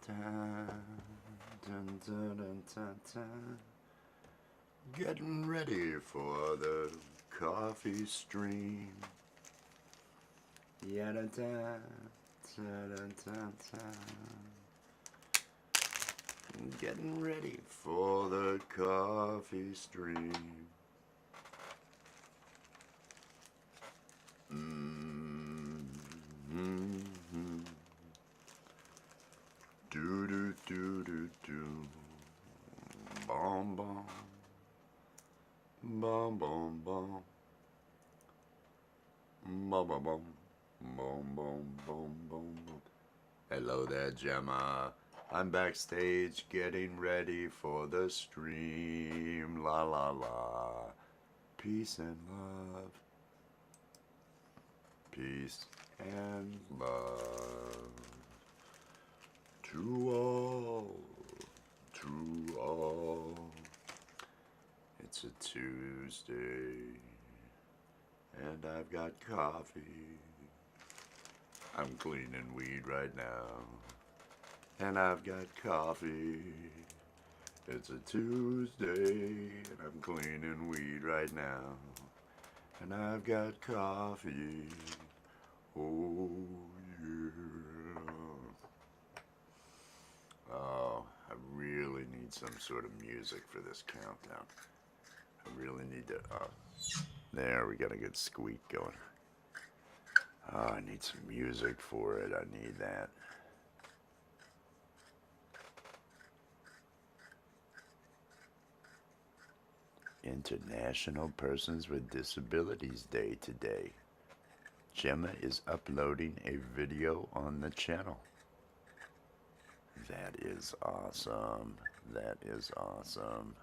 Dun, dun, dun, dun, dun, dun. Getting ready for the coffee stream. Yeah, da, da, da, da, da, da. Getting ready for the coffee stream. Do do do do do. Bom bom. Bom bom bom. Bom bom bom. Boom boom boom boom boom. Hello there, Gemma. I'm backstage getting ready for the stream. La la la. Peace and love. Peace and love. To all. To all. It's a Tuesday. And I've got coffee. I'm cleaning weed right now. And I've got coffee. It's a Tuesday. And I'm cleaning weed right now. And I've got coffee. Oh, yeah. Oh, I really need some sort of music for this countdown. I really need to... there, we got a good squeak going. Oh, I need some music for it. I need that. International Persons with Disabilities Day today. Gemma is uploading a video on the channel. That is awesome. That is awesome.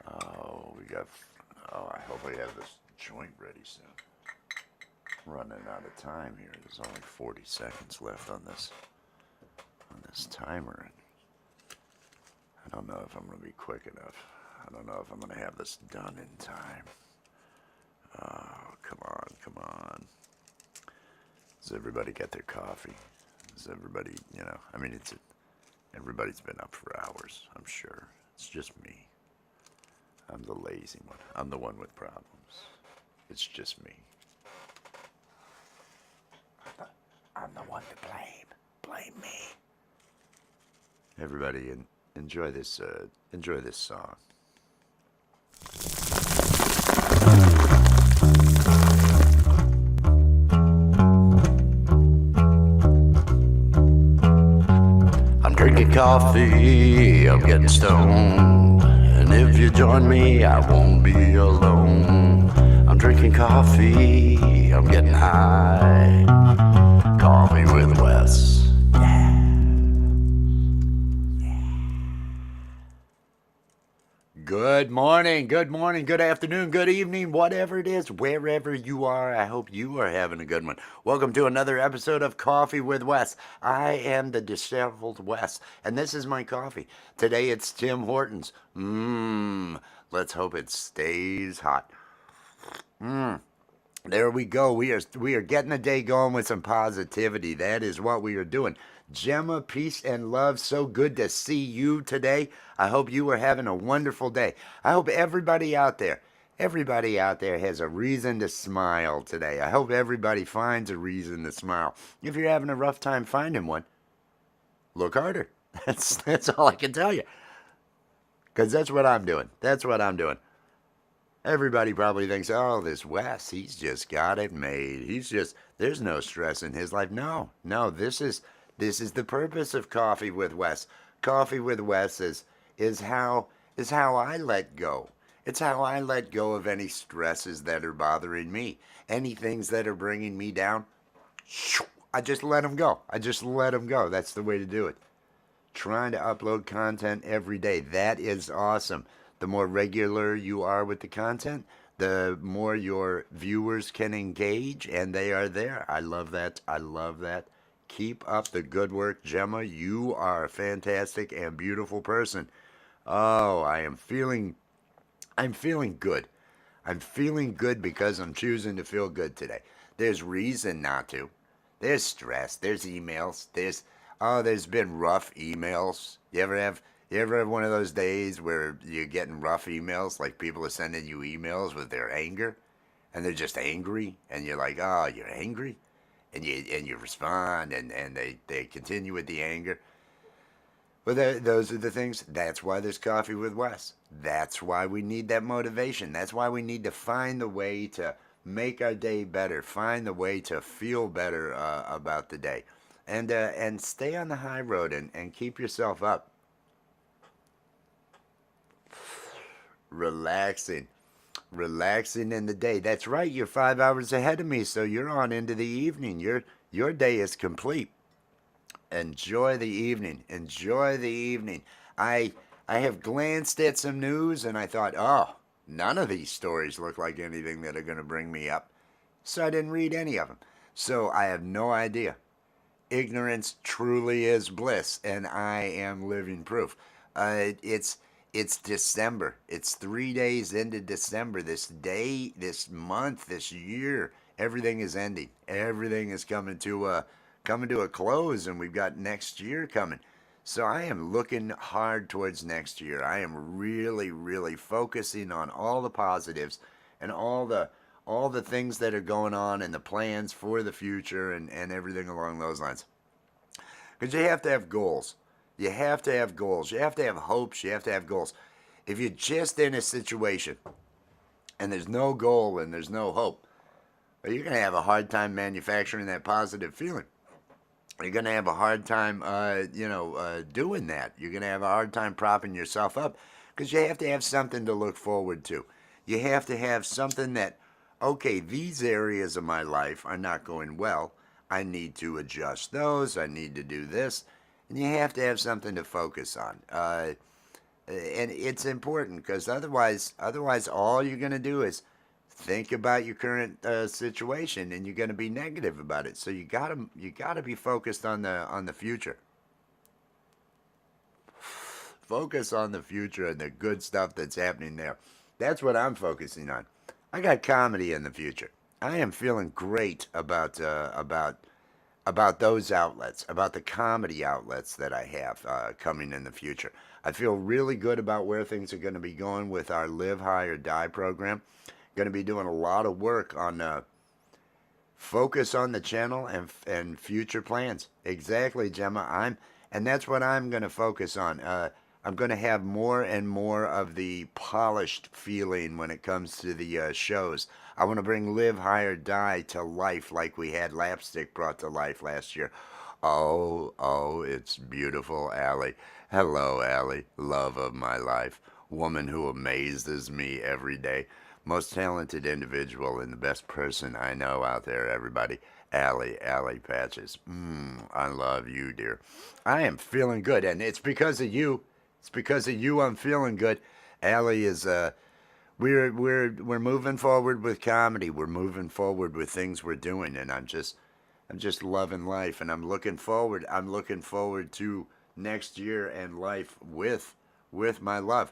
Oh, we got... oh, I hope I have this joint ready soon. Running out of time here. There's only 40 seconds left on this timer. I don't know if I'm going to be quick enough. I don't know if I'm going to have this done in time. Oh, come on, come on. Does everybody get their coffee? Does everybody, you know, I mean, everybody's been up for hours, I'm sure. It's just me. I'm the lazy one. I'm the one with problems. It's just me. I'm the one to blame. Blame me. Everybody, enjoy this song. I'm drinking coffee, I'm getting stoned. And if you join me, I won't be alone. I'm drinking coffee, I'm getting high. Coffee with Wes. Good morning, good afternoon, good evening, whatever it is, wherever you are, I hope you are having a good one. Welcome to another episode of Coffee with Wes. I am the disheveled Wes, and this is my coffee. Today it's Tim Hortons. Let's hope it stays hot. There we go. We are getting the day going with some positivity. That is what we are doing. Gemma, peace and love. So good to see you today. I hope you are having a wonderful day. I hope everybody out there has a reason to smile today. I hope everybody finds a reason to smile. If you're having a rough time finding one, look harder. That's all I can tell you. Because that's what I'm doing. That's what I'm doing. Everybody probably thinks, oh, this Wes, he's just got it made. There's no stress in his life. No, this is the purpose of Coffee with Wes. Coffee with Wes is how I let go. It's how I let go of any stresses that are bothering me. Any things that are bringing me down, I just let them go. That's the way to do it. Trying to upload content every day. That is awesome. The more regular you are with the content, the more your viewers can engage, and they are there. I love that. Keep up the good work, Gemma. You are a fantastic and beautiful person. Oh, I'm feeling good. I'm feeling good because I'm choosing to feel good today. There's reason not to. There's stress. There's emails. There's been rough emails. You ever have one of those days where you're getting rough emails, like people are sending you emails with their anger, and they're just angry, and you're like, oh, you're angry, and you respond, and they continue with the anger. Well, those are the things. That's why there's Coffee with Wes. That's why we need that motivation. That's why we need to find the way to make our day better. Find the way to feel better about the day, and stay on the high road and keep yourself up. Relaxing, relaxing in the day. That's right. You're 5 hours ahead of me, so you're on into the evening. Your day is complete. Enjoy the evening. Enjoy the evening. I I have glanced at some news and I thought, oh, none of these stories look like anything that are going to bring me up. So I didn't read any of them. So I have no idea. Ignorance truly is bliss, and I am living proof. It's December. It's 3 days into December. This day, this month, this year, everything is ending. Everything is coming to a close, and we've got next year coming. So I am looking hard towards next year. I am really, really focusing on all the positives and all the things that are going on and the plans for the future and everything along those lines. Because you have to have goals. You have to have goals. You have to have hopes. You have to have goals. If you're just in a situation and there's no goal and there's no hope, well, you're going to have a hard time manufacturing that positive feeling. You're going to have a hard time, doing that. You're going to have a hard time propping yourself up because you have to have something to look forward to. You have to have something that, okay, these areas of my life are not going well. I need to adjust those. I need to do this. And you have to have something to focus on. And it's important because otherwise, all you're going to do is think about your current situation, and you're going to be negative about it. So you gotta be focused on the future. Focus on the future and the good stuff that's happening there. That's what I'm focusing on. I got comedy in the future. I am feeling great about those outlets, about the comedy outlets that I have coming in the future. I feel really good about where things are going to be going with our Live High or Die program. Going to be doing a lot of work on focus on the channel and future plans. Exactly, Gemma. And that's what I'm going to focus on. I'm going to have more and more of the polished feeling when it comes to the shows. I want to bring Live High or Die to life like we had Lapstick brought to life last year. Oh, it's beautiful, Allie. Hello, Allie, love of my life, woman who amazes me every day. Most talented individual and the best person I know out there, everybody. Allie Patches. I love you, dear. I am feeling good, and it's because of you. It's because of you I'm feeling good. Allie is we're moving forward with comedy. We're moving forward with things we're doing, and I'm just loving life, and I'm looking forward to next year and life with my love.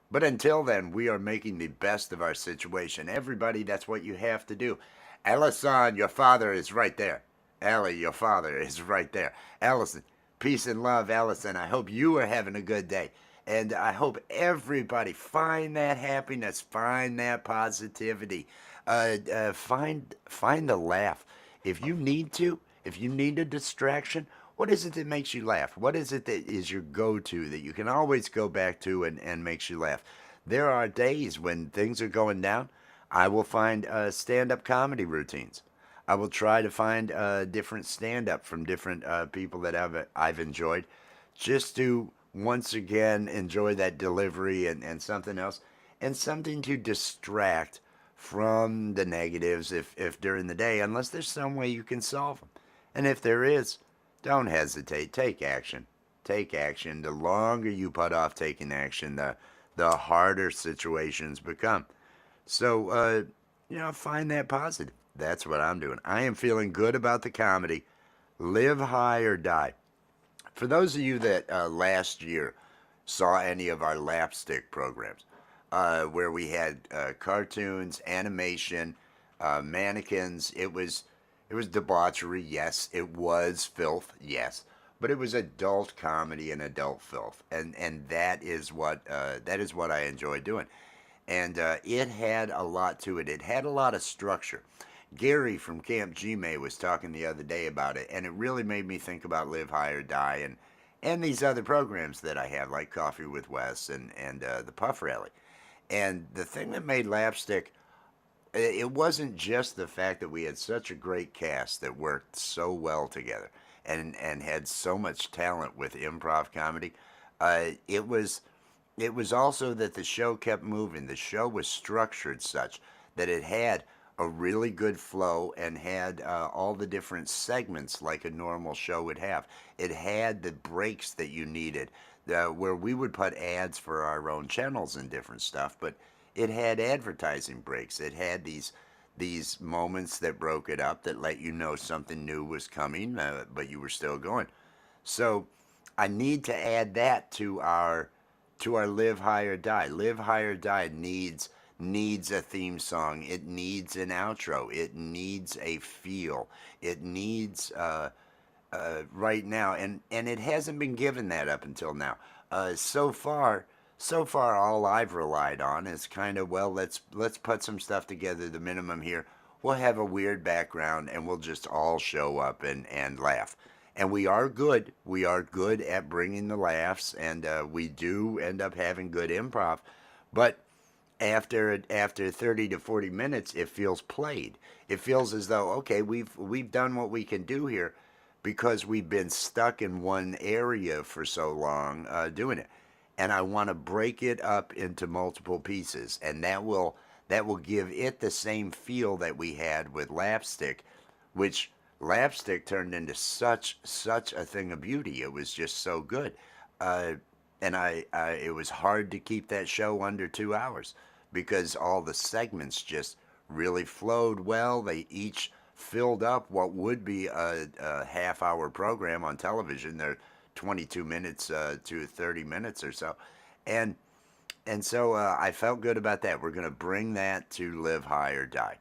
But until then, we are making the best of our situation. Everybody, that's what you have to do. Allison, your father is right there. Allie, your father is right there. Allison, peace and love, Allison. I hope you are having a good day. And I hope everybody find that happiness, find that positivity, find the laugh. If you need a distraction, what is it that makes you laugh? What is it that is your go-to that you can always go back to and makes you laugh? There are days when things are going down. I will find stand-up comedy routines. I will try to find different stand-up from different people that I've enjoyed, just to once again enjoy that delivery and something else, and something to distract from the negatives if during the day, unless there's some way you can solve them. And if there is, don't hesitate. Take action. Take action. The longer you put off taking action, the harder situations become. So, find that positive. That's what I'm doing. I am feeling good about the comedy. Live High or Die. For those of you that last year saw any of our Lapstick programs, where we had cartoons, animation, mannequins, it was It was debauchery, yes. It was filth, yes. But it was adult comedy and adult filth, and that is what I enjoy doing. And it had a lot to it. It had a lot of structure. Gary from Camp Gmail was talking the other day about it, and it really made me think about Live High or Die and these other programs that I have, like Coffee with Wes and the Puff Rally. And the thing that made Lapstick, it wasn't just the fact that we had such a great cast that worked so well together and had so much talent with improv comedy. It was also that the show kept moving. The show was structured such that it had a really good flow and had all the different segments like a normal show would have. It had the breaks that you needed, where we would put ads for our own channels and different stuff, but it had advertising breaks. It had these moments that broke it up that let you know something new was coming, but you were still going. So I need to add that to our Live High or Die. Live High or Die needs a theme song. It needs an outro. It needs a feel. It needs right now, and it hasn't been given that up until now. So far, all I've relied on is kind of, well, let's put some stuff together. The minimum here. We'll have a weird background, and we'll just all show up and laugh. And we are good. We are good at bringing the laughs, and we do end up having good improv. But after 30 to 40 minutes, it feels played. It feels as though, okay, we've done what we can do here because we've been stuck in one area for so long doing it. And I want to break it up into multiple pieces, and that will give it the same feel that we had with Lapstick, which Lapstick turned into such a thing of beauty. It was just so good. Uh, and it was hard to keep that show under 2 hours because all the segments just really flowed well. They each filled up what would be a half-hour program on television. They're 22 minutes to 30 minutes or so, and so I felt good about that. We're going to bring that to Live High or Die.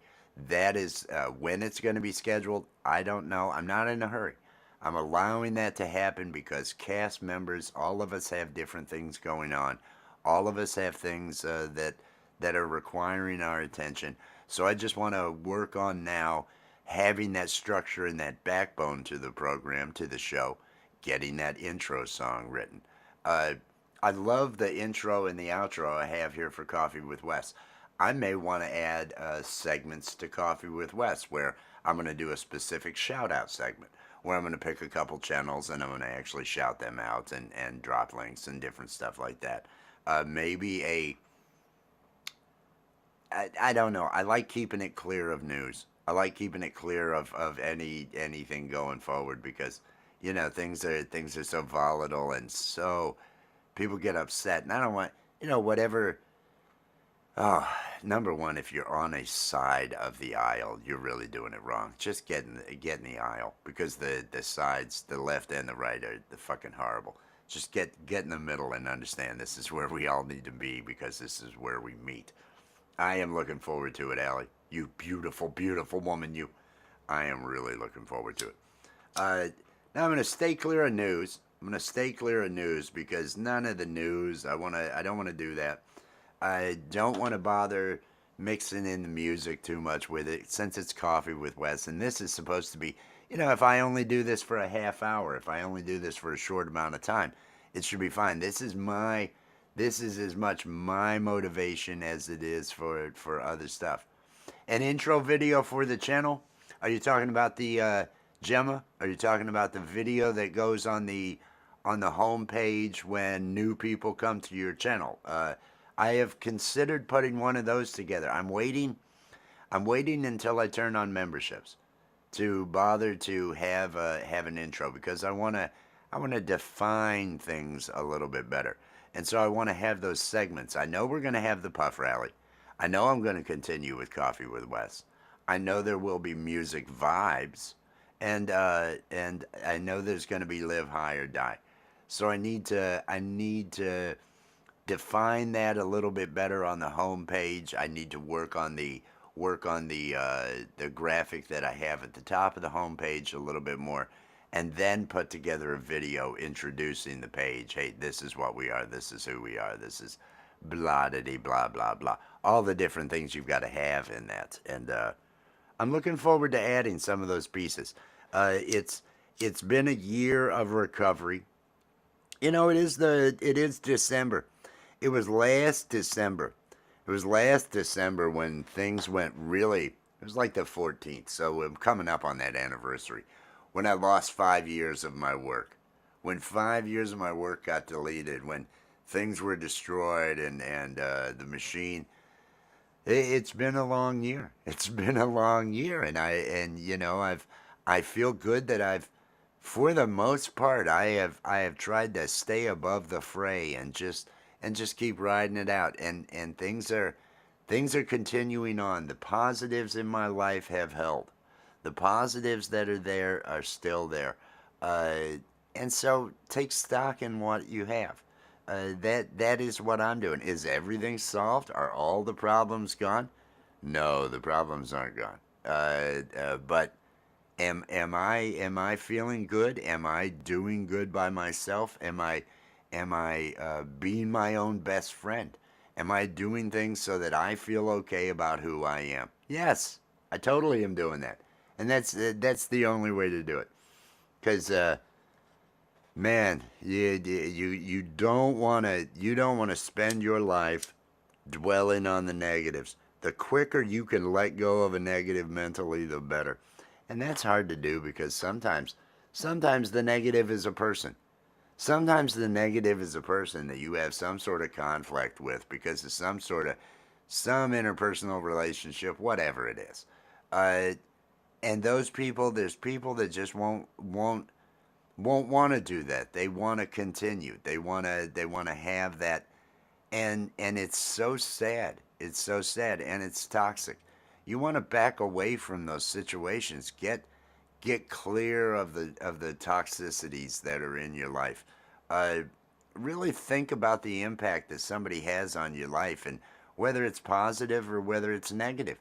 That is when it's going to be scheduled. I don't know. I'm not in a hurry. I'm allowing that to happen because cast members, all of us have different things going on. All of us have things that are requiring our attention. So I just want to work on now having that structure and that backbone to the program, to the show, getting that intro song written. Uh, I love the intro and the outro I have here for Coffee with Wes. I may want to add segments to Coffee with Wes where I'm going to do a specific shout out segment where I'm going to pick a couple channels and I'm going to actually shout them out and drop links and different stuff like that. Maybe I don't know. I like keeping it clear of news. I like keeping it clear of anything going forward because things are so volatile and so people get upset and I don't want whatever. Oh, number one, if you're on a side of the aisle, you're really doing it wrong. Just get in the aisle because the sides, the left and the right, are the fucking horrible. Just get in the middle and understand this is where we all need to be because this is where we meet. I am looking forward to it, Allie. You beautiful, beautiful woman, you. I am really looking forward to it. Uh, Now I'm going to stay clear of news. I'm going to stay clear of news because none of the news. I don't want to do that. I don't want to bother mixing in the music too much with it since it's Coffee with Wes. And this is supposed to be, if I only do this for a half hour, if I only do this for a short amount of time, it should be fine. This is as much my motivation as it is for other stuff. An intro video for the channel. Are you talking about the Gemma? Are you talking about the video that goes on the home page when new people come to your channel? I have considered putting one of those together. I'm waiting until I turn on memberships to bother to have an intro because I want to define things a little bit better. And so I want to have those segments. I know we're going to have the Puff Rally. I know I'm going to continue with Coffee with Wes. I know there will be music vibes, and I know there's going to be Live High or Die. So I need to define that a little bit better on the home page. I need to work on the work on the graphic that I have at the top of the homepage a little bit more, and then put together a video introducing the page. Hey, this is what we are. This is who we are. This is blah da blah blah blah. All the different things you've got to have in that, and I'm looking forward to adding some of those pieces. It's been a year of recovery. You know, it is December. It was last December. It was last December when things went really. It was like the 14th, so I'm coming up on that anniversary when I lost 5 years of my work. When 5 years of my work got deleted, when things were destroyed, and the machine. It's been a long year. It's been a long year, and you know I feel good that for the most part, I have tried to stay above the fray and just keep riding it out. And things are continuing on. The positives in my life have held. The positives that are there are still there. Uh, and so take stock in what you have. That is what I'm doing. Is everything solved? Are all the problems gone? No, the problems aren't gone. But am I feeling good? Am I doing good by myself? Am I being my own best friend? Am I doing things so that I feel okay about who I am? Yes, I totally am doing that, and that's the only way to do it. Because man, you don't want to spend your life dwelling on the negatives. The quicker you can let go of a negative mentally, the better. And that's hard to do because sometimes the negative is a person. Sometimes the negative is a person that you have some sort of conflict with because of some interpersonal relationship, whatever it is. Uh, and those people, there's people that just won't want to do that. They want to continue. They want to have that, and it's so sad. It's so sad, and it's toxic. You want to back away from those situations. Get clear of the toxicities that are in your life. Uh, really think about the impact that somebody has on your life, and whether it's positive or whether it's negative.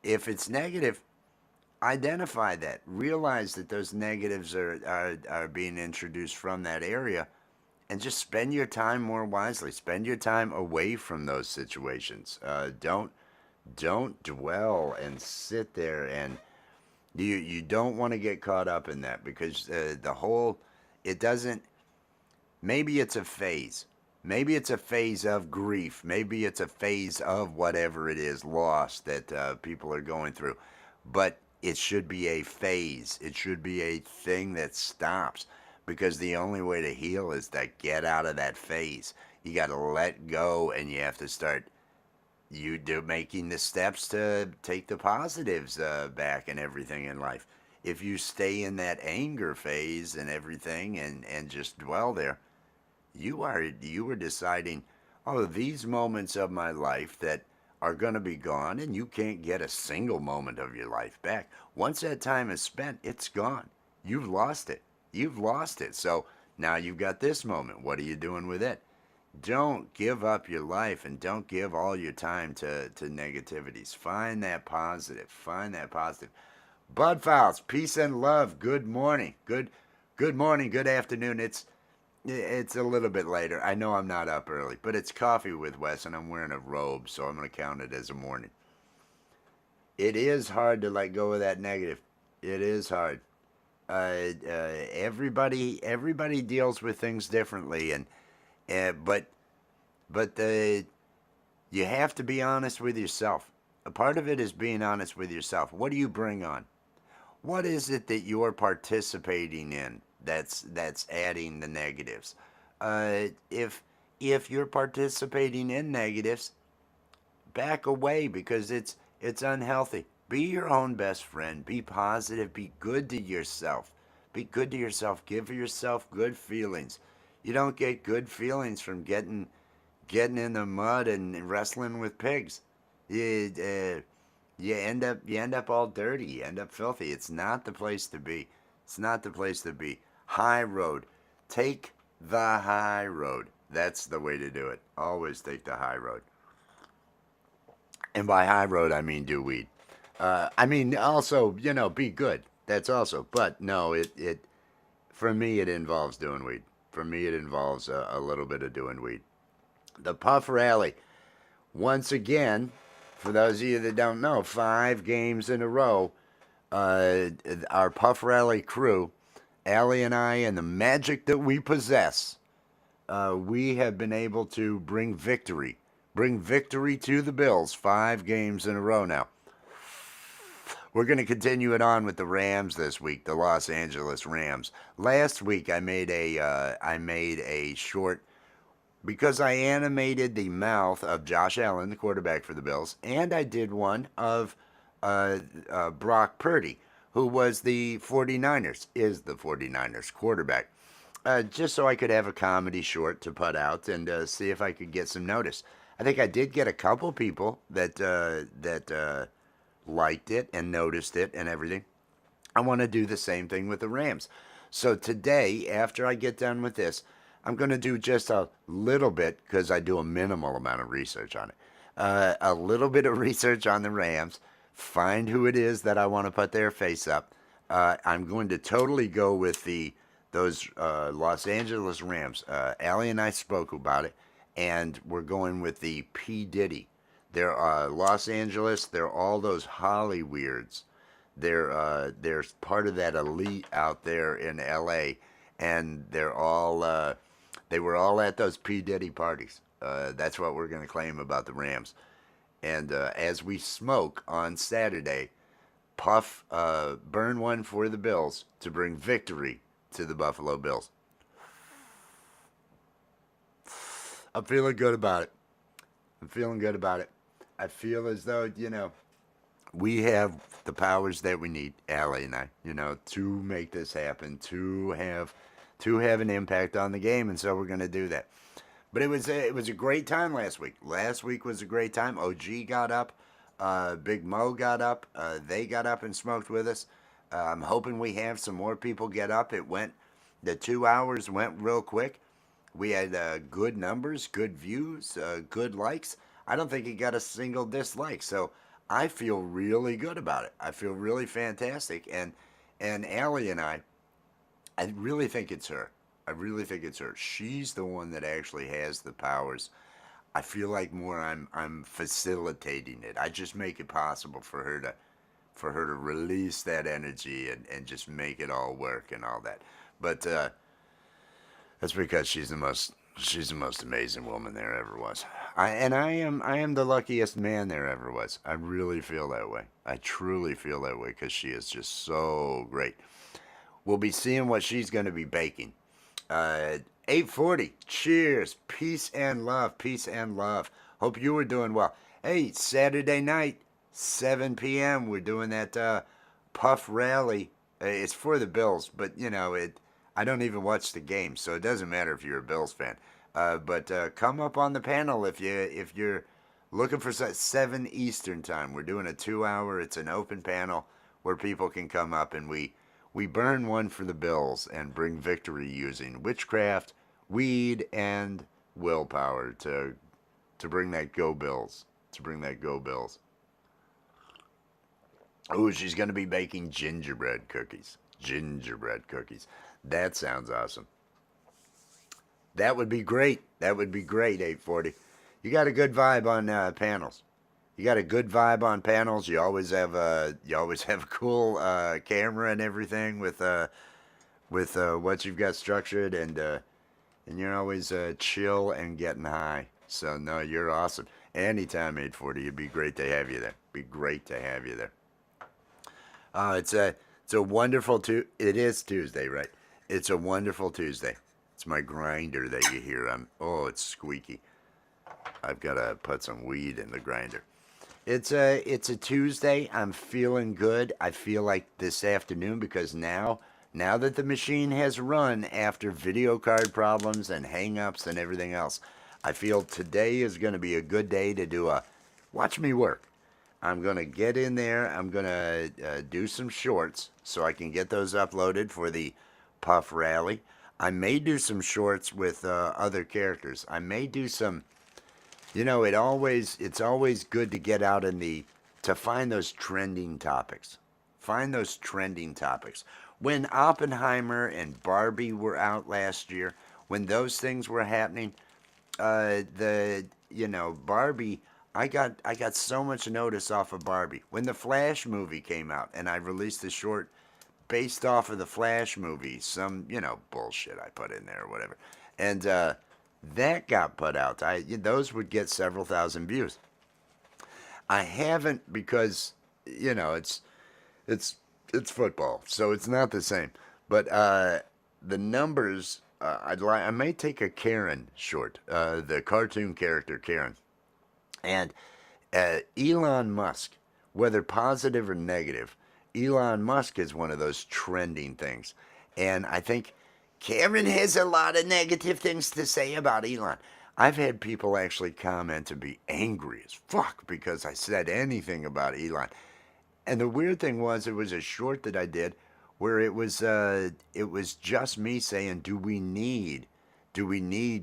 If it's negative, identify that. Realize that those negatives are being introduced from that area, and just spend your time more wisely. Spend your time away from those situations. Don't dwell and sit there, and you don't want to get caught up in that because the whole it doesn't. Maybe it's a phase. Maybe it's a phase of grief. Maybe it's a phase of whatever it is, loss that people are going through. But it should be a phase. It should be a thing that stops because the only way to heal is to get out of that phase. You got to let go and you have to start you do making the steps to take the positives back and everything in life. If you stay in that anger phase and everything and just dwell there, you are deciding, oh, these moments of my life that are going to be gone, and you can't get a single moment of your life back. Once that time is spent, it's gone. You've lost it. You've lost it. So now you've got this moment. What are you doing with it? Don't give up your life and don't give all your time to negativities. Find that positive. Find that positive. Bud Files, peace and love. Good morning. Good morning. Good afternoon. It's a little bit later. I know I'm not up early, but it's coffee with Wes, and I'm wearing a robe, so I'm going to count it as a morning. It is hard to let go of that negative. It is hard. Everybody deals with things differently, and but you have to be honest with yourself. A part of it is being honest with yourself. What do you bring on? What is it that you're participating in that's adding the negatives? If you're participating in negatives, back away because it's unhealthy. Be your own best friend. Be positive. Be good to yourself. Be good to yourself. Give yourself good feelings. You don't get good feelings from getting in the mud and wrestling with pigs. You end up all dirty. You end up filthy. It's not the place to be. It's not the place to be. High road. Take the high road. That's the way to do it. Always take the high road. And by high road, I mean do weed. I mean also, be good. That's also. But no, it for me it involves doing weed. For me, it involves a little bit of doing weed. The Puff Rally, once again, for those of you that don't know, 5 games in a row. Our Puff Rally crew, Allie and I, and the magic that we possess, we have been able to bring victory to the Bills 5 games in a row now. We're going to continue it on with the Rams this week, the Los Angeles Rams. Last week I made a short because I animated the mouth of Josh Allen, the quarterback for the Bills, and I did one of Brock Purdy, who was the 49ers, is the 49ers quarterback. Just so I could have a comedy short to put out and see if I could get some notice. I think I did get a couple people that liked it and noticed it and everything. I want to do the same thing with the Rams. So today, after I get done with this, I'm going to do just a little bit, because I do a minimal amount of research on it. A little bit of research on the Rams, find who it is that I want to put their face up. I'm going to totally go with those Los Angeles Rams. Allie and I spoke about it, and we're going with the P. Diddy. They're Los Angeles. They're all those Hollyweirds. They're part of that elite out there in L.A., and they were all at those P. Diddy parties. That's what we're going to claim about the Rams. And as we smoke on Saturday, Puff burn one for the Bills to bring victory to the Buffalo Bills. I'm feeling good about it. I'm feeling good about it. I feel as though, we have the powers that we need, Allie and I, to make this happen, to have an impact on the game, and so we're going to do that. But it was a great time last week. Last week was a great time. OG got up, Big Mo got up. They got up and smoked with us. I'm hoping we have some more people get up. The 2 hours went real quick. We had good numbers, good views, good likes. I don't think it got a single dislike. So I feel really good about it. I feel really fantastic. And Allie and I really think it's her. I really think it's her. She's the one that actually has the powers. I feel like more I'm facilitating it. I just make it possible for her to release that energy and just make it all work and all that. But that's because she's the most amazing woman there ever was. I am the luckiest man there ever was. I really feel that way. I truly feel that way because she is just so great. We'll be seeing what she's going to be baking. 8:40. Cheers. Peace and love. Peace and love. Hope you were doing well. Hey, Saturday night, 7 p.m. We're doing that Puff Rally. It's for the Bills, but I don't even watch the game, so it doesn't matter if you're a Bills fan. But come up on the panel if you're looking for 7 Eastern time. We're doing a 2-hour. It's an open panel where people can come up, and we burn one for the Bills and bring victory using witchcraft, weed, and willpower to bring that Go Bills. To bring that Go Bills. Oh, she's going to be baking gingerbread cookies. Gingerbread cookies. That sounds awesome. That would be great. That would be great, 8:40. You got a good vibe on panels. You got a good vibe on panels. You always have a cool camera and everything with what you've got structured, and you're always chill and getting high. So no, you're awesome. Anytime 8:40, it'd be great to have you there. Be great to have you there. It's a wonderful It is Tuesday, right? It's a wonderful Tuesday. It's my grinder that you hear. It's squeaky. I've got to put some weed in the grinder. It's a Tuesday. I'm feeling good. I feel like this afternoon, because now that the machine has run after video card problems and hang-ups and everything else, I feel today is going to be a good day to do a watch me work. I'm going to get in there. I'm going to do some shorts so I can get those uploaded for the Puff Rally. I may do some shorts with other characters. I may do some it's always good to get out to find those trending topics. Find those trending topics. When Oppenheimer and Barbie were out last year, when those things were happening, Barbie, I got so much notice off of Barbie. When the Flash movie came out and I released a short based off of the Flash movie, some, bullshit I put in there or whatever. And that got put out. Those would get several thousand views. I haven't because it's it's football, so it's not the same. But the numbers, I may take a Karen short, the cartoon character Karen, and Elon Musk, whether positive or negative, Elon Musk is one of those trending things, and I think Karen has a lot of negative things to say about Elon. I've had people actually comment and be angry as fuck because I said anything about Elon. And the weird thing was, it was a short that I did where it was just me saying, do we need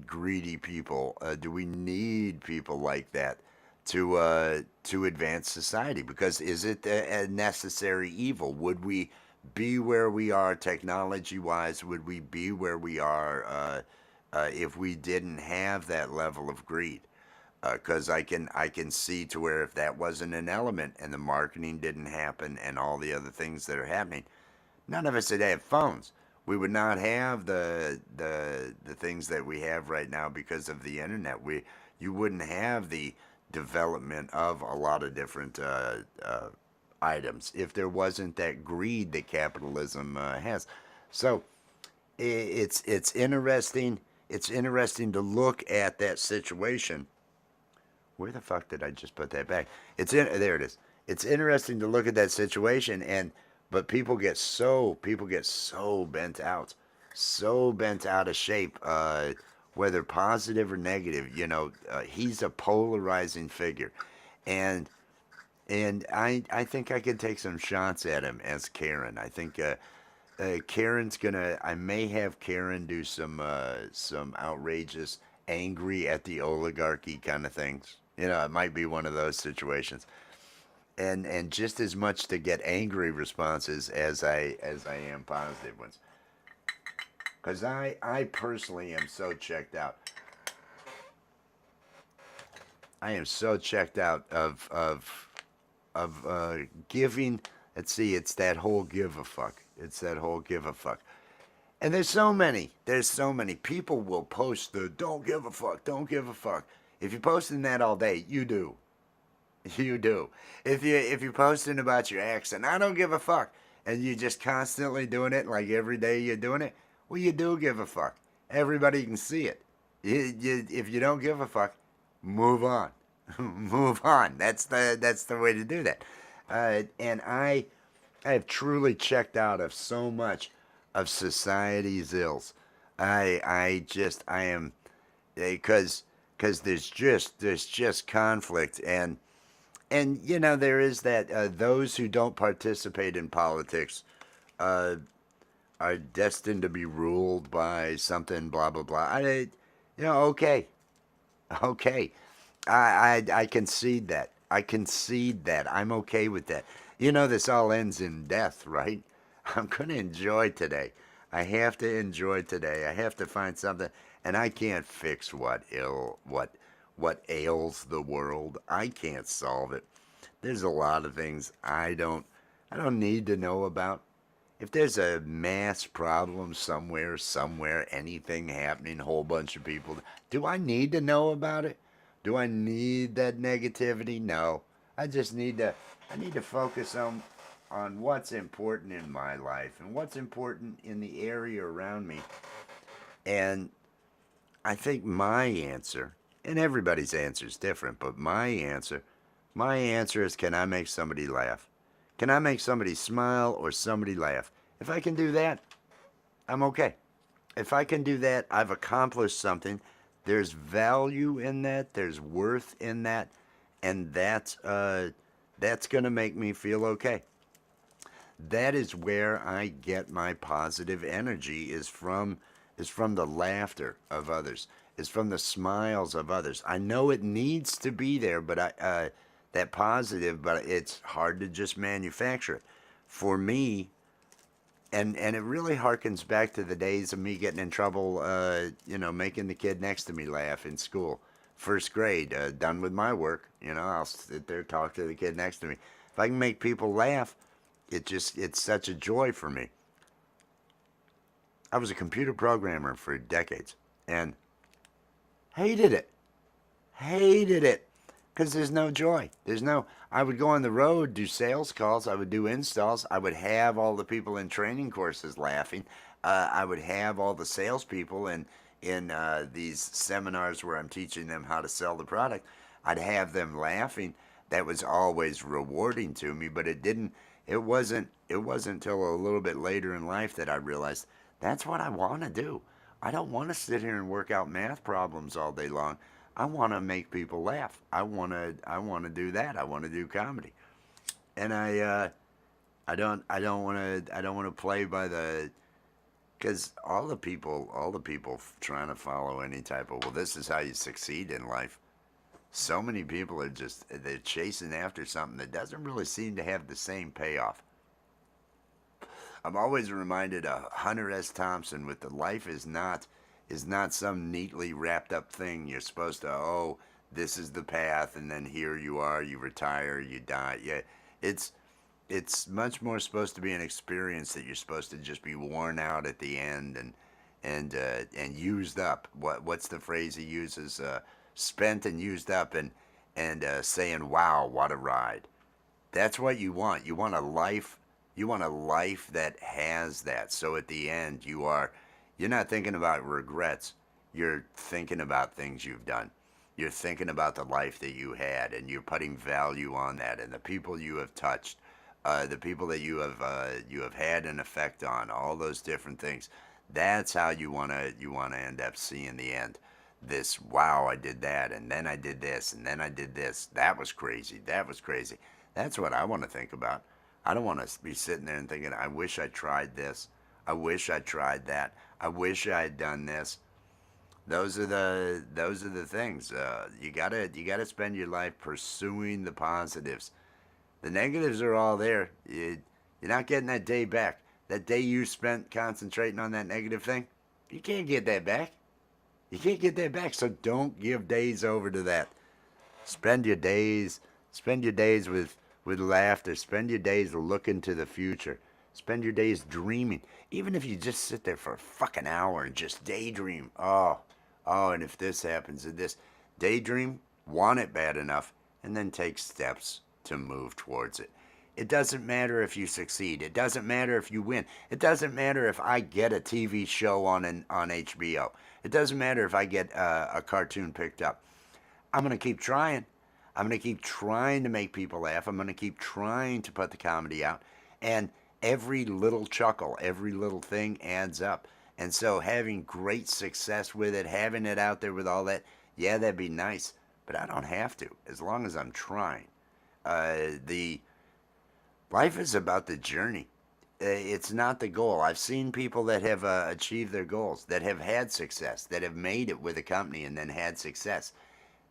greedy people? Do we need people like that to advance society? Because is it a necessary evil? Would we be where we are technology wise? Would we be where we are if we didn't have that level of greed? Because I can see to where if that wasn't an element and the marketing didn't happen and all the other things that are happening, none of us would have phones. We would not have the things that we have right now because of the internet. You wouldn't have the development of a lot of different items if there wasn't that greed that capitalism has. So it's interesting. It's interesting to look at that situation. Where the fuck did I just put that back? There it is. It's interesting to look at that situation, but people get so bent out of shape, whether positive or negative. He's a polarizing figure, and I think I could take some shots at him as Karen. I think Karen's gonna. I may have Karen do some outrageous, angry at the oligarchy kind of things. It might be one of those situations, and just as much to get angry responses as I am positive ones. Because I personally am so checked out. I am so checked out of giving. Let's see, it's that whole give a fuck. It's that whole give a fuck. And there's so many people will post the don't give a fuck, don't give a fuck. If you're posting that all day, you do. You do. If you're posting about your ex and I don't give a fuck, and you're just constantly doing it, like every day you're doing it, well, you do give a fuck. Everybody can see it. If you don't give a fuck, move on. Move on. That's the way to do that. And I have truly checked out of so much of society's ills. I am, because there's just conflict, and there is that those who don't participate in politics uh, are destined to be ruled by something, blah blah blah. Okay, okay, I concede that. I concede that. I'm okay with that. This all ends in death, right? I'm gonna enjoy today. I have to enjoy today. I have to find something, and I can't fix what ails the world. I can't solve it. There's a lot of things I don't need to know about. If there's a mass problem somewhere, anything happening, a whole bunch of people, do I need to know about it? Do I need that negativity? No. I need to focus on what's important in my life and what's important in the area around me. And I think my answer, and everybody's answer is different, but my answer is, can I make somebody laugh? Can I make somebody smile or somebody laugh? If I can do that, I'm okay. If I can do that, I've accomplished something. There's value in that. There's worth in that, and that's gonna make me feel okay. That is where I get my positive energy is from the laughter of others. is from the smiles of others. I know it needs to be there, but that positive, but it's hard to just manufacture it. For me, and it really harkens back to the days of me getting in trouble, making the kid next to me laugh in school. First grade, done with my work, I'll sit there, talk to the kid next to me. If I can make people laugh, it's such a joy for me. I was a computer programmer for decades and hated it. Hated it. Because there's no joy. I would go on the road, do sales calls, I would do installs, I would have all the people in training courses laughing. I would have all the salespeople in these seminars where I'm teaching them how to sell the product. I'd have them laughing. That was always rewarding to me, but it wasn't until a little bit later in life that I realized that's what I want to do. I don't want to sit here and work out math problems all day long. I want to make people laugh. I want to do that. I want to do comedy. And I don't want to play by the because all the people trying to follow any type of, well, this is how you succeed in life. So many people they're chasing after something that doesn't really seem to have the same payoff. I'm always reminded of Hunter S. Thompson with the life is not some neatly wrapped up thing you're supposed to, oh, this is the path, and then here you are, you retire, you die. Yeah, it's it's much more supposed to be an experience that you're supposed to just be worn out at the end and used up. What's the phrase he uses? Spent and used up, and saying, "Wow, what a ride." That's what you want. You want a life. You want a life that has that. So at the end, you're not thinking about regrets. You're thinking about things you've done. You're thinking about the life that you had, and you're putting value on that, and the people you have touched, the people that you have had an effect on, all those different things. That's how you wanna end up seeing the end. This, wow, I did that, and then I did this, and then I did this. That was crazy. That was crazy. That's what I want to think about. I don't want to be sitting there and thinking, I wish I tried this. I wish I tried that. I wish I had done this. Those are the things. You gotta spend your life pursuing the positives. The negatives are all there. You're not getting that day back. That day you spent concentrating on that negative thing, you can't get that back. You can't get that back. So don't give days over to that. Spend your days. Spend your days with laughter. Spend your days looking to the future. Spend your days dreaming. Even if you just sit there for a fucking hour and just daydream. Oh, and if this happens and this, daydream, want it bad enough, and then take steps to move towards it. It doesn't matter if you succeed. It doesn't matter if you win. It doesn't matter if I get a TV show on HBO. It doesn't matter if I get a cartoon picked up. I'm going to keep trying. I'm going to keep trying to make people laugh. I'm going to keep trying to put the comedy out. And every little chuckle, every little thing adds up. And so having great success with it, having it out there with all that, yeah, that'd be nice. But I don't have to, as long as I'm trying. The life is about the journey. It's not the goal. I've seen people that have achieved their goals, that have had success, that have made it with a company and then had success.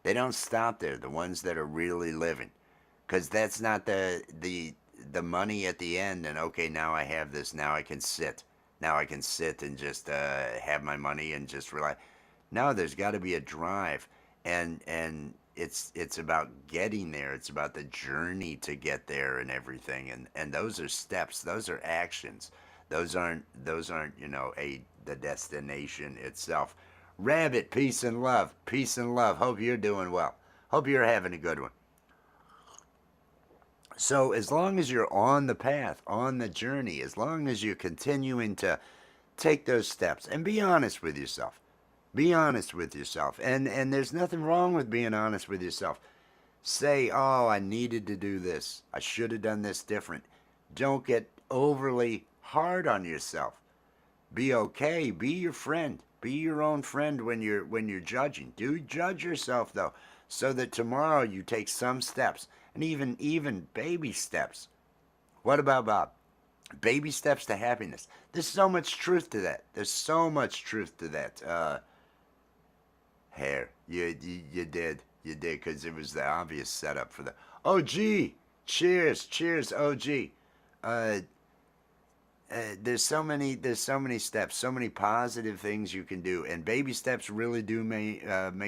They don't stop there. The ones that are really living, because that's not the money at the end. And okay, now I have this. Now I can sit. Now I can sit and just have my money and just rely. No, there's got to be a drive, and it's about getting there. It's about the journey to get there and everything. And those are steps. Those are actions. Those aren't the destination itself. Rabbit, peace and love. Peace and love. Hope you're doing well. Hope you're having a good one. So as long as you're on the path, on the journey, as long as you're continuing to take those steps and be honest with yourself. Be honest with yourself. And there's nothing wrong with being honest with yourself. Say, "Oh, I needed to do this. I should have done this different." Don't get overly hard on yourself. Be okay. Be your friend. Be your own friend when you're judging. Do judge yourself though, so that tomorrow you take some steps, and even baby steps. What about Bob? Baby steps to happiness. There's so much truth to that. There's so much truth to that. hair. You did. You did, because it was the obvious setup for the. Oh, gee. Cheers. Cheers, OG. Uh, there's so many steps, so many positive things you can do, and baby steps really do make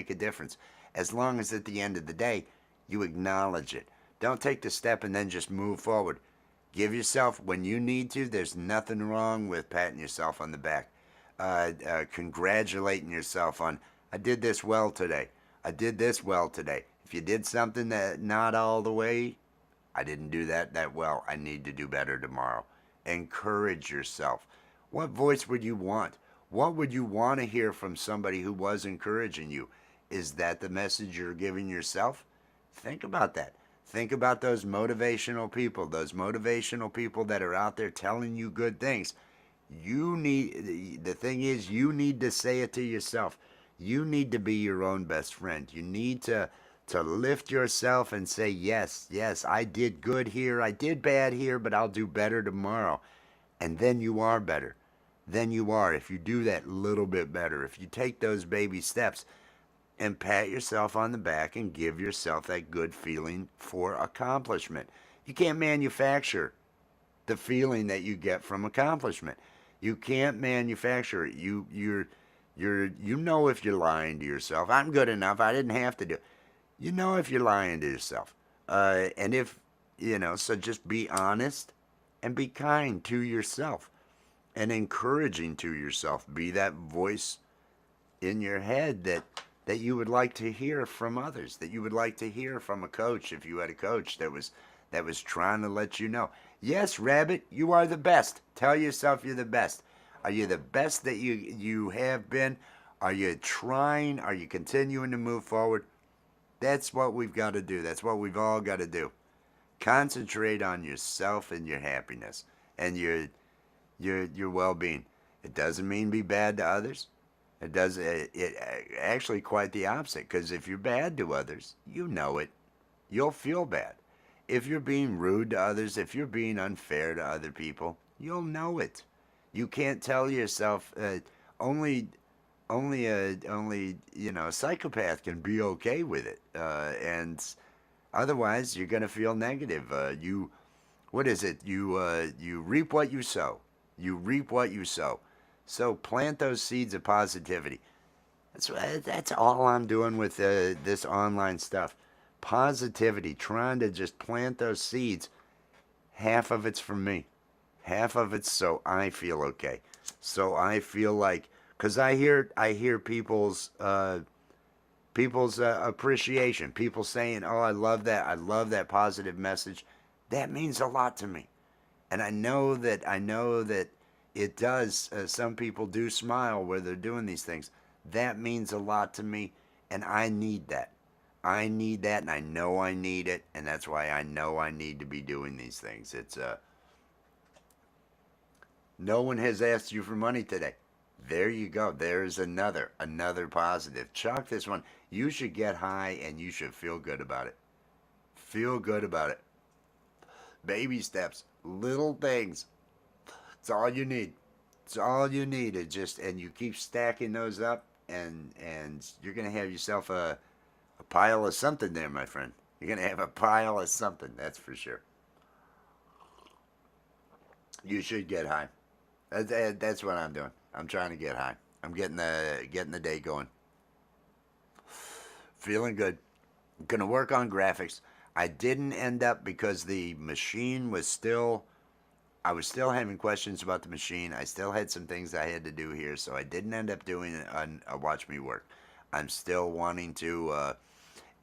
a difference, as long as at the end of the day you acknowledge it. Don't take the step and then just move forward. Give yourself, when you need to, there's nothing wrong with patting yourself on the back, congratulating yourself on, I did this well today, I did this well today. If you did something that not all the way, I didn't do that well. I need to do better tomorrow. Encourage yourself. What voice would you want? What would you want to hear from somebody who was encouraging you? Is that the message you're giving yourself? Think about that. Think about those motivational people that are out there telling you good things. The thing is, you need to say it to yourself. You need to be your own best friend. You need to lift yourself and say, yes, yes, I did good here, I did bad here, but I'll do better tomorrow. And then you are better. Then you are, if you do that little bit better, if you take those baby steps and pat yourself on the back and give yourself that good feeling for accomplishment. You can't manufacture the feeling that you get from accomplishment. You can't manufacture it. You know if you're lying to yourself. I'm good enough. I didn't have to do it. You know if you're lying to yourself. And if, so just be honest and be kind to yourself and encouraging to yourself. Be that voice in your head that you would like to hear from others, that you would like to hear from a coach, if you had a coach that was trying to let you know, yes, Rabbit, you are the best. Tell yourself you're the best. Are you the best that you have been? Are you trying? Are you continuing to move forward? That's what we've got to do. That's what we've all got to do. Concentrate on yourself and your happiness and your well-being. It doesn't mean be bad to others. It actually quite the opposite, because if you're bad to others, you know it. You'll feel bad. If you're being rude to others, if you're being unfair to other people, you'll know it. You can't tell yourself only a psychopath can be okay with it, and otherwise you're gonna feel negative. What is it? You reap what you sow. You reap what you sow. So plant those seeds of positivity. That's all I'm doing with this online stuff. Positivity, trying to just plant those seeds. Half of it's from me. Half of it's so I feel okay. So I feel like, because I hear people's appreciation. People saying, "Oh, I love that. I love that positive message." That means a lot to me, and I know that it does. Some people do smile where they're doing these things. That means a lot to me, and I need that. I need that, and I know I need it, and that's why I know I need to be doing these things. It's No one has asked you for money today. There you go. There's another positive. Chalk this one. You should get high and you should feel good about it. Feel good about it. Baby steps, little things. It's all you need. It's all you need. And you keep stacking those up, and you're gonna have yourself a pile of something there, my friend. You're gonna have a pile of something. That's for sure. You should get high. That's what I'm doing. I'm trying to get high. I'm getting the day going. Feeling good. Gonna work on graphics. I didn't end up, because the machine was still. I was still having questions about the machine. I still had some things I had to do here, so I didn't end up doing a watch me work. I'm still wanting to,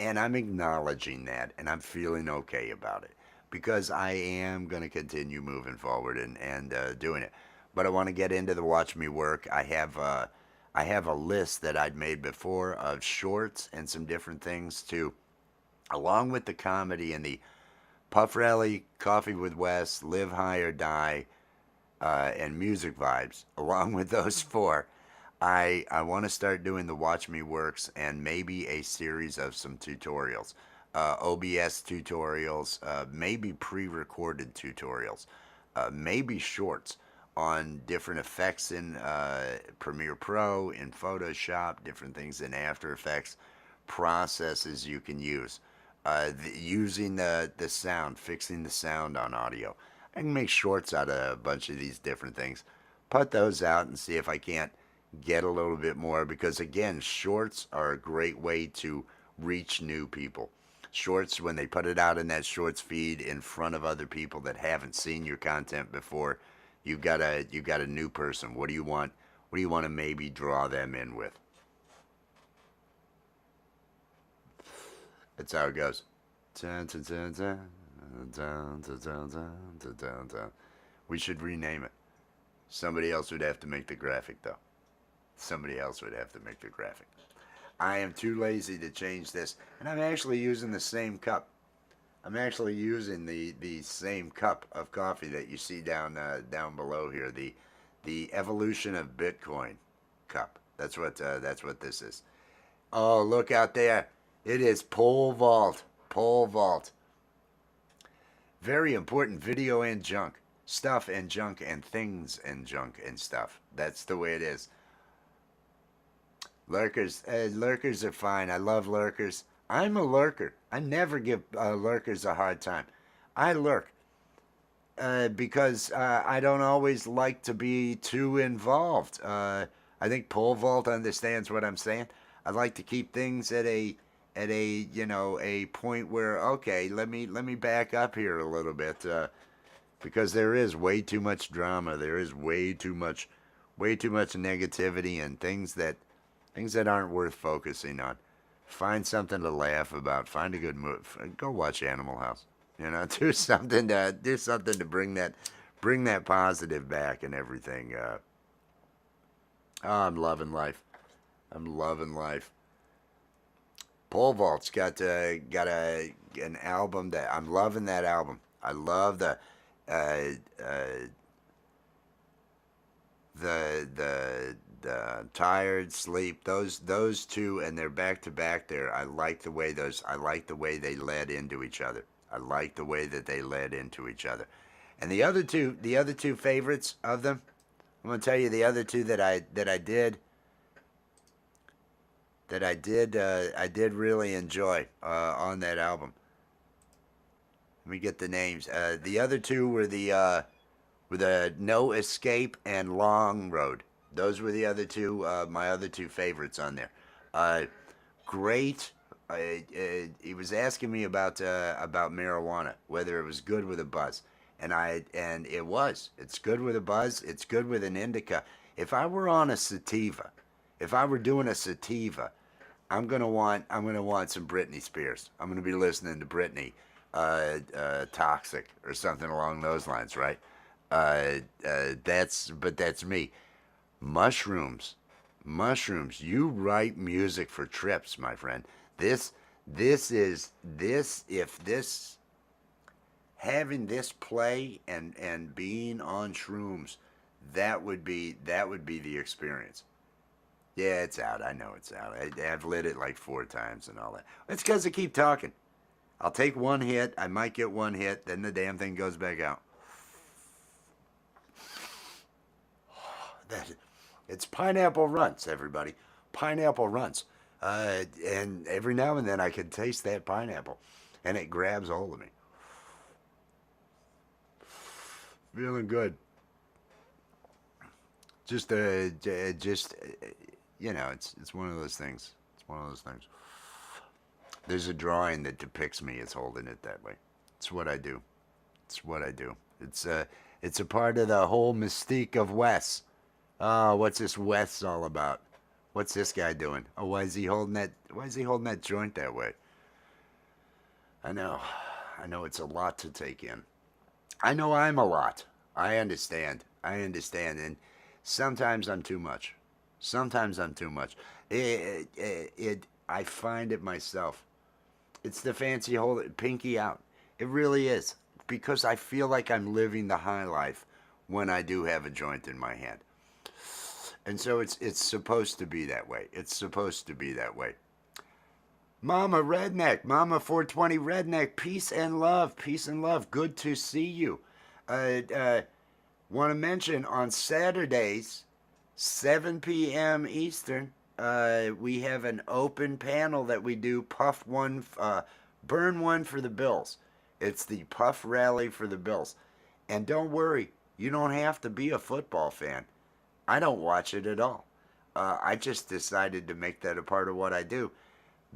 and I'm acknowledging that, and I'm feeling okay about it, because I am going to continue moving forward and doing it. But I want to get into the watch me work. I have a list that I'd made before of shorts and some different things too, along with the comedy and the Puff Rally, Coffee with Wes, Live High or Die, and Music Vibes. Along with those four, I want to start doing the Watch Me Works and maybe a series of some tutorials, OBS tutorials, maybe pre-recorded tutorials, maybe shorts on different effects in Premiere Pro, in Photoshop, different things in After Effects, processes you can use. Using the sound, fixing the sound on audio. I can make shorts out of a bunch of these different things. Put those out and see if I can't get a little bit more, because again, shorts are a great way to reach new people. Shorts, when they put it out in that shorts feed in front of other people that haven't seen your content before, you got a new person. What do you want? What do you want to maybe draw them in with? That's how it goes. We should rename it. Somebody else would have to make the graphic, though. Somebody else would have to make the graphic. I am too lazy to change this, and I'm actually using the same cup. I'm actually using the same cup of coffee that you see down below here. The evolution of Bitcoin cup. That's what this is. Oh, look out there! It is pole vault. Pole vault. Very important video and junk. Stuff and junk and things and junk and stuff. That's the way it is. Lurkers, lurkers are fine. I love lurkers. I'm a lurker. I never give lurkers a hard time. I lurk because I don't always like to be too involved. I think pole vault understands what I'm saying. I like to keep things at a a point where, okay, let me back up here a little bit, because there is way too much drama. There is way too much negativity and things that aren't worth focusing on. Find something to laugh about. Find a good movie. Go watch Animal House. Do something to bring that positive back and everything. Oh, I'm loving life. I'm loving life. Pole Vault's got an album that I'm loving. That album. I love the Tired, Sleep, those two, and they're back to back there. I like the way they led into each other. I like the way that they led into each other. And the other two favorites of them, I'm gonna tell you the other two that I did really enjoy on that album. Let me get the names. The other two were the No Escape and Long Road. Those were the other two, my other two favorites on there. Great. He was asking me about marijuana, whether it was good with a buzz, and it was. It's good with a buzz. It's good with an indica. If I were on a sativa, if I were doing a sativa, I'm gonna want some Britney Spears. I'm gonna be listening to Britney, Toxic or something along those lines, right? That's me. Mushrooms. You write music for trips, my friend. Having this play and being on shrooms, that would be the experience. Yeah, it's out. I know it's out. I've lit it like 4 times and all that. It's because I keep talking. I'll take one hit. I might get one hit. Then the damn thing goes back out. It's pineapple runts, everybody. Pineapple runts. And every now and then I can taste that pineapple. And it grabs hold of me. Feeling good. Just it's one of those things. It's one of those things. There's a drawing that depicts me as holding it that way. It's what I do. It's what I do. It's a part of the whole mystique of Wes. Oh, what's this Wes all about? What's this guy doing? Oh, why is he holding that joint that way? I know it's a lot to take in. I know I'm a lot. I understand. And sometimes I'm too much. I find it myself. It's the fancy hold it, pinky out. It really is. Because I feel like I'm living the high life when I do have a joint in my hand. And so it's supposed to be that way. It's supposed to be that way. Mama Redneck, Mama 420 Redneck, peace and love, peace and love. Good to see you. Want to mention on Saturdays, 7 p.m. Eastern, we have an open panel that we do puff one, burn one for the Bills. It's the puff rally for the Bills. And don't worry, you don't have to be a football fan. I don't watch it at all. I just decided to make that a part of what I do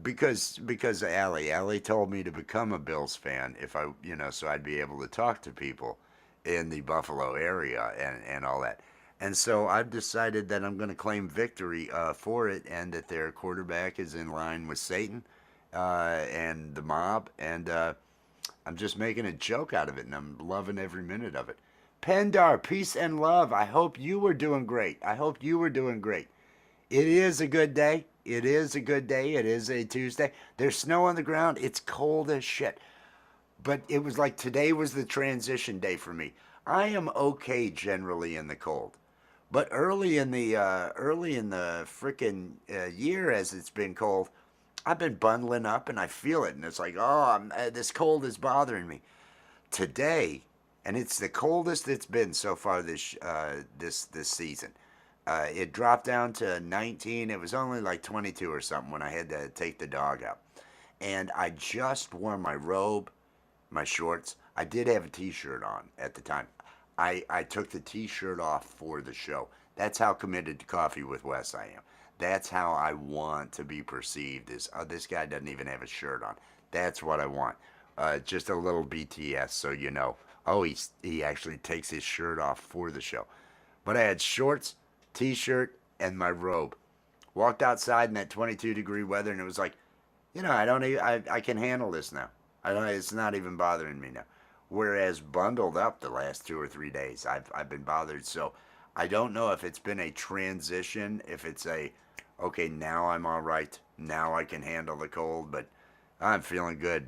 because Allie told me to become a Bills fan if I so I'd be able to talk to people in the Buffalo area and all that. And so I've decided that I'm going to claim victory for it, and that their quarterback is in line with Satan and the mob, and I'm just making a joke out of it, and I'm loving every minute of it. Pendar, peace and love. I hope you were doing great. I hope you were doing great. It is a good day. It is a good day. It is a Tuesday. There's snow on the ground. It's cold as shit. But it was like today was the transition day for me. I am okay generally in the cold. But early in the frickin' year, as it's been cold, I've been bundling up and I feel it, and it's like, oh, this cold is bothering me today, and it's the coldest it's been so far this season. It dropped down to 19. It was only like 22 or something when I had to take the dog out, and I just wore my robe, my shorts. I did have a T-shirt on at the time. I took the T-shirt off for the show. That's how committed to Coffee with Wes I am. That's how I want to be perceived. Is this guy doesn't even have a shirt on? That's what I want. Just a little BTS, so you know. Oh, he actually takes his shirt off for the show. But I had shorts, T-shirt, and my robe. Walked outside in that 22-degree weather, and it was like, I don't. I can handle this now. I don't. It's not even bothering me now. Whereas bundled up the last 2 or 3 days, I've been bothered. So I don't know if it's been a transition, if it's a okay, now I'm all right. Now I can handle the cold, but I'm feeling good.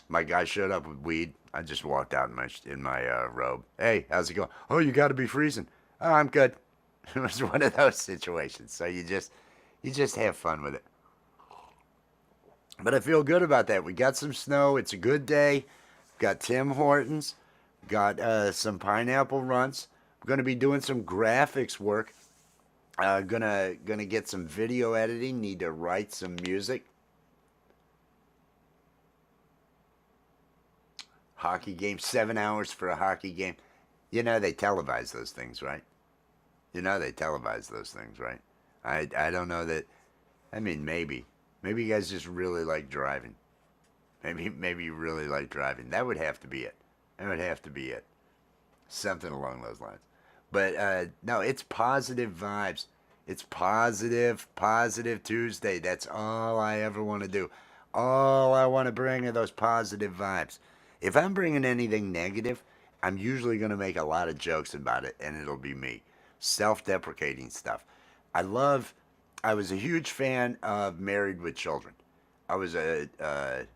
My guy showed up with weed. I just walked out in my robe. Hey, how's it going? Oh, you got to be freezing. Oh, I'm good. It was one of those situations. So you just have fun with it. But I feel good about that. We got some snow. It's a good day. Got Tim Hortons. Got some pineapple runs. I'm going to be doing some graphics work. Gonna get some video editing. Need to write some music. Hockey game. 7 hours for a hockey game. They televise those things, right? They televise those things, right? I don't know that. I mean, maybe you guys just really like driving. Maybe you really like driving. That would have to be it. That would have to be it. Something along those lines. But no, it's positive vibes. It's positive Tuesday. That's all I ever want to do. All I want to bring are those positive vibes. If I'm bringing anything negative, I'm usually going to make a lot of jokes about it, and it'll be me. Self-deprecating stuff. I was a huge fan of Married with Children. I was it's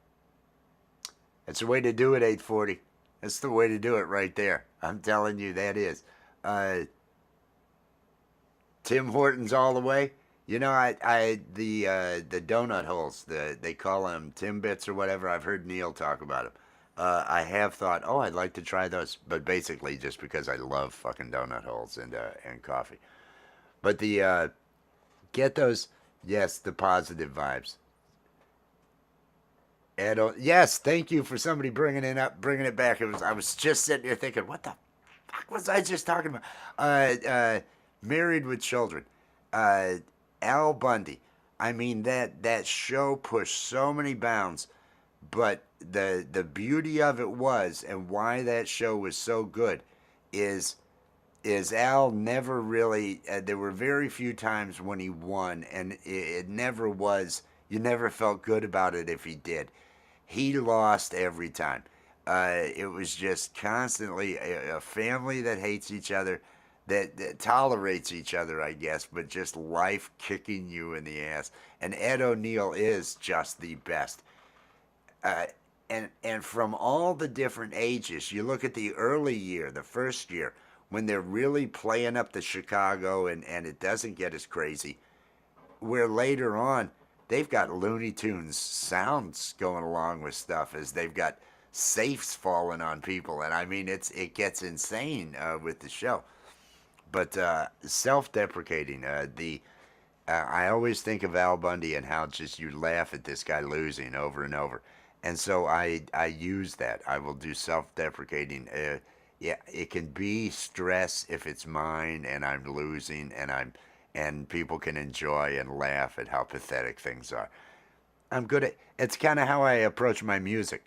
the way to do it, 840. That's the way to do it right there. I'm telling you, that is. Uh, Tim Hortons all the way. The donut holes. They call them Timbits or whatever. I've heard Neil talk about them. I have thought, oh, I'd like to try those, but basically just because I love fucking donut holes and coffee. But get those. Yes, the positive vibes. And yes, thank you for somebody bringing it back. I was just sitting there thinking, what the fuck was I just talking about? Married with Children, uh, Al Bundy. I mean that show pushed so many bounds, but the beauty of it was, and why that show was so good, is Al never really. There were very few times when he won, and it never was. You never felt good about it if he did. He lost every time. It was just constantly a family that hates each other, that tolerates each other, I guess, but just life kicking you in the ass. And Ed O'Neill is just the best. Uh, and from all the different ages, you look at the early year, the first year, when they're really playing up the Chicago and it doesn't get as crazy, where later on they've got Looney Tunes sounds going along with stuff, as they've got safes falling on people, and I mean it gets insane with the show. But self-deprecating, the I always think of Al Bundy and how just you laugh at this guy losing over and over, and so I use that. I will do self-deprecating. Yeah, it can be stress if it's mine and I'm losing and people can enjoy and laugh at how pathetic things are. I'm good at it's kind of how I approach my music.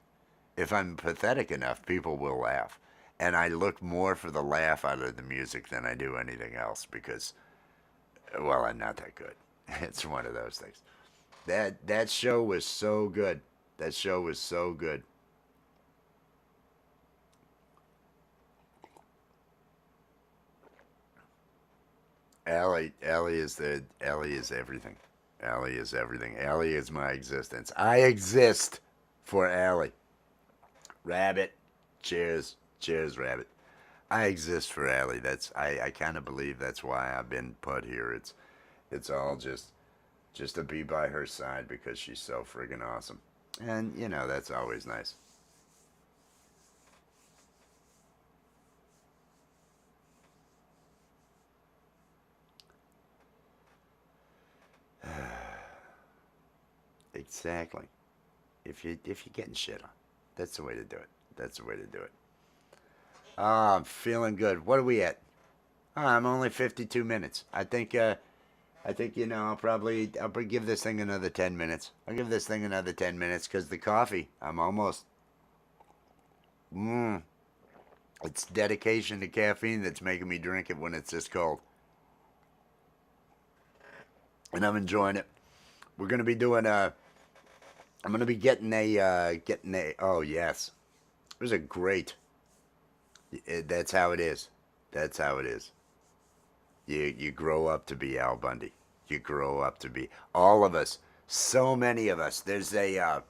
If I'm pathetic enough, people will laugh. And I look more for the laugh out of the music than I do anything else because, well, I'm not that good. It's one of those things. That show was so good. That show was so good. Allie is everything. Allie is everything. Allie is my existence. I exist for Allie. Rabbit. Cheers. Cheers, Rabbit. I exist for Allie. I kind of believe that's why I've been put here. It's all just to be by her side because she's so friggin' awesome. And that's always nice. Exactly. If you're getting shit on, that's the way to do it. That's the way to do it. Oh, I'm feeling good. What are we at? Oh, I'm only 52 minutes. I think I'll give this thing another 10 minutes. I'll give this thing another 10 minutes because the coffee, I'm almost. Mmm. It's dedication to caffeine that's making me drink it when it's this cold, and I'm enjoying it. We're gonna be doing a. I'm gonna be getting a. Oh yes, it was a great. That's how it is. That's how it is. You grow up to be Al Bundy. You grow up to be all of us. So many of us. There's a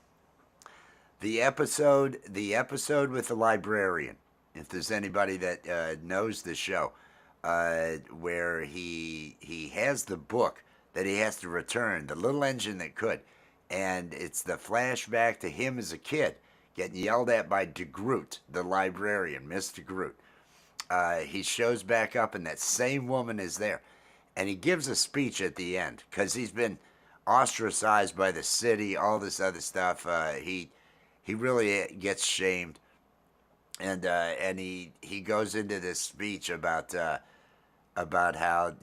the episode with the librarian. If there's anybody that knows the show, where he has the book that he has to return, the little engine that could, and it's the flashback to him as a kid getting yelled at by DeGroot, the librarian, Mr. Groot. He shows back up, and that same woman is there, and he gives a speech at the end because he's been ostracized by the city, all this other stuff. He really gets shamed, and he goes into this speech about how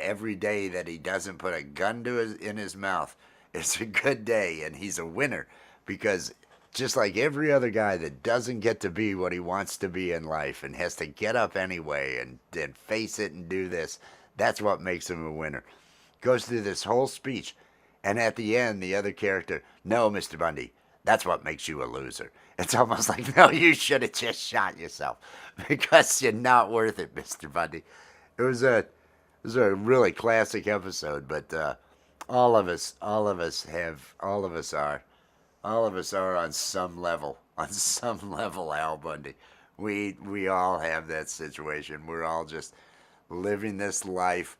every day that he doesn't put a gun in his mouth is a good day, and he's a winner because just like every other guy that doesn't get to be what he wants to be in life and has to get up anyway and face it and do this, that's what makes him a winner. Goes through this whole speech, and at the end, the other character, no, Mr. Bundy, that's what makes you a loser. It's almost like, no, you should have just shot yourself because you're not worth it, Mr. Bundy. It was a it was a really classic episode, but all of us are on some level, on some level, Al Bundy. We all have that situation. We're all just living this life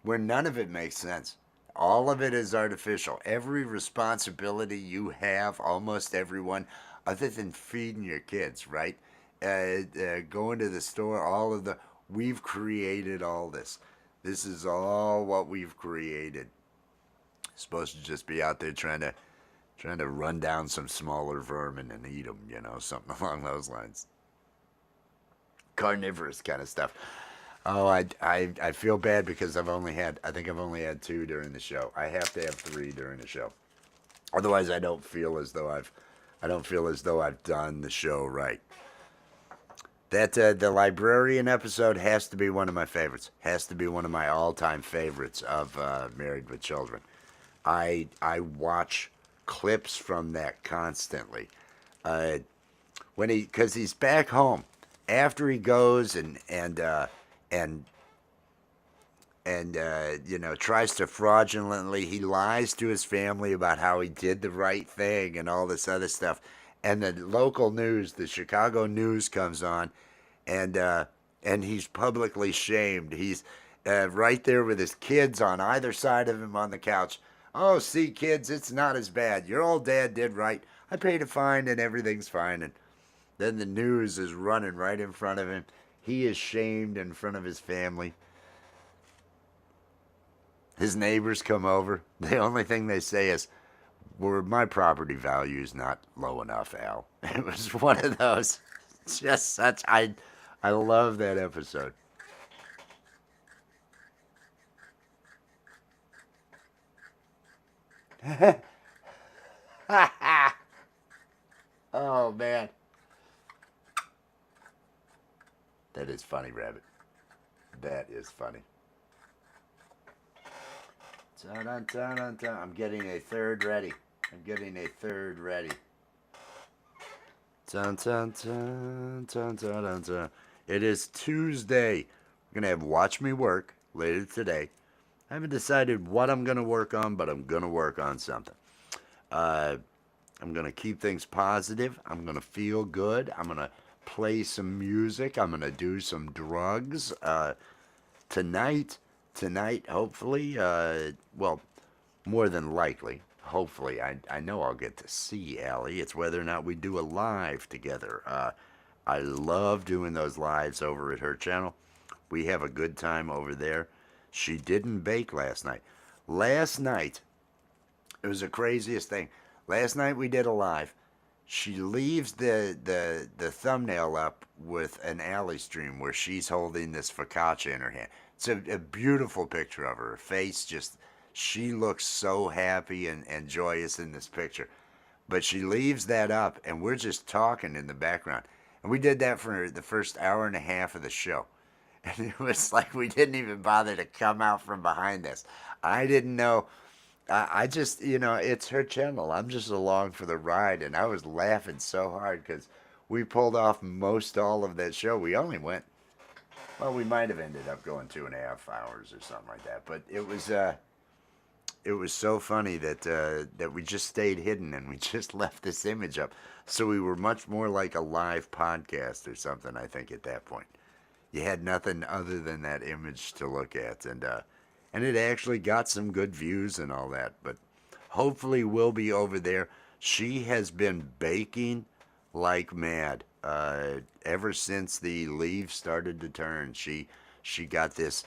where none of it makes sense. All of it is artificial. Every responsibility you have, almost everyone, other than feeding your kids, right? Going to the store, we've created all this. This is all what we've created. Supposed to just be out there trying to run down some smaller vermin and eat them, something along those lines. Carnivorous kind of stuff. Oh, I feel bad because I think I've only had two during the show. I have to have three during the show. Otherwise, I don't feel as though I've done the show right. That the librarian episode has to be one of my favorites. Has to be one of my all-time favorites of Married with Children. I watch clips from that constantly. Uh, because he's back home after he goes and tries to fraudulently, he lies to his family about how he did the right thing and all this other stuff, and the local news, the Chicago news, comes on, and he's publicly shamed. He's right there with his kids on either side of him on the couch. Oh, see, kids, it's not as bad. Your old dad did right. I paid a fine and everything's fine. And then the news is running right in front of him. He is shamed in front of his family. His neighbors come over. The only thing they say is, "Well, my property value is not low enough, Al." It was one of those. Just such. I love that episode. Oh man, that is funny, Rabbit. That is funny. Dun-dun-dun-dun-dun. I'm getting a third ready. I'm getting a third ready. Dun, dun, dun, dun, dun, dun, dun. It is Tuesday. We're gonna have Watch Me Work later today. I haven't decided what I'm gonna work on, but I'm gonna work on something. Uh, I'm gonna keep things positive. I'm gonna feel good. I'm gonna play some music. I'm gonna do some drugs. Tonight, hopefully, well, more than likely, hopefully, I know I'll get to see Allie. It's whether or not we do a live together. I love doing those lives over at her channel. We have a good time over there. She didn't bake last night. Last night, it was the craziest thing. Last night we did a live. She leaves the thumbnail up with an alley stream where she's holding this focaccia in her hand. It's a beautiful picture of her. Her face just, she looks so happy and joyous in this picture. But she leaves that up and we're just talking in the background. And we did that for the first hour and a half of the show. And it was like we didn't even bother to come out from behind us. I didn't know. I just, it's her channel. I'm just along for the ride, and I was laughing so hard because we pulled off most all of that show. We only went, well, we might have ended up going 2.5 hours or something like that. But it was so funny that we just stayed hidden and we just left this image up. So we were much more like a live podcast or something. I think at that point, you had nothing other than that image to look at, and it actually got some good views and all that. But hopefully we'll be over there. She has been baking like mad ever since the leaves started to turn. She got this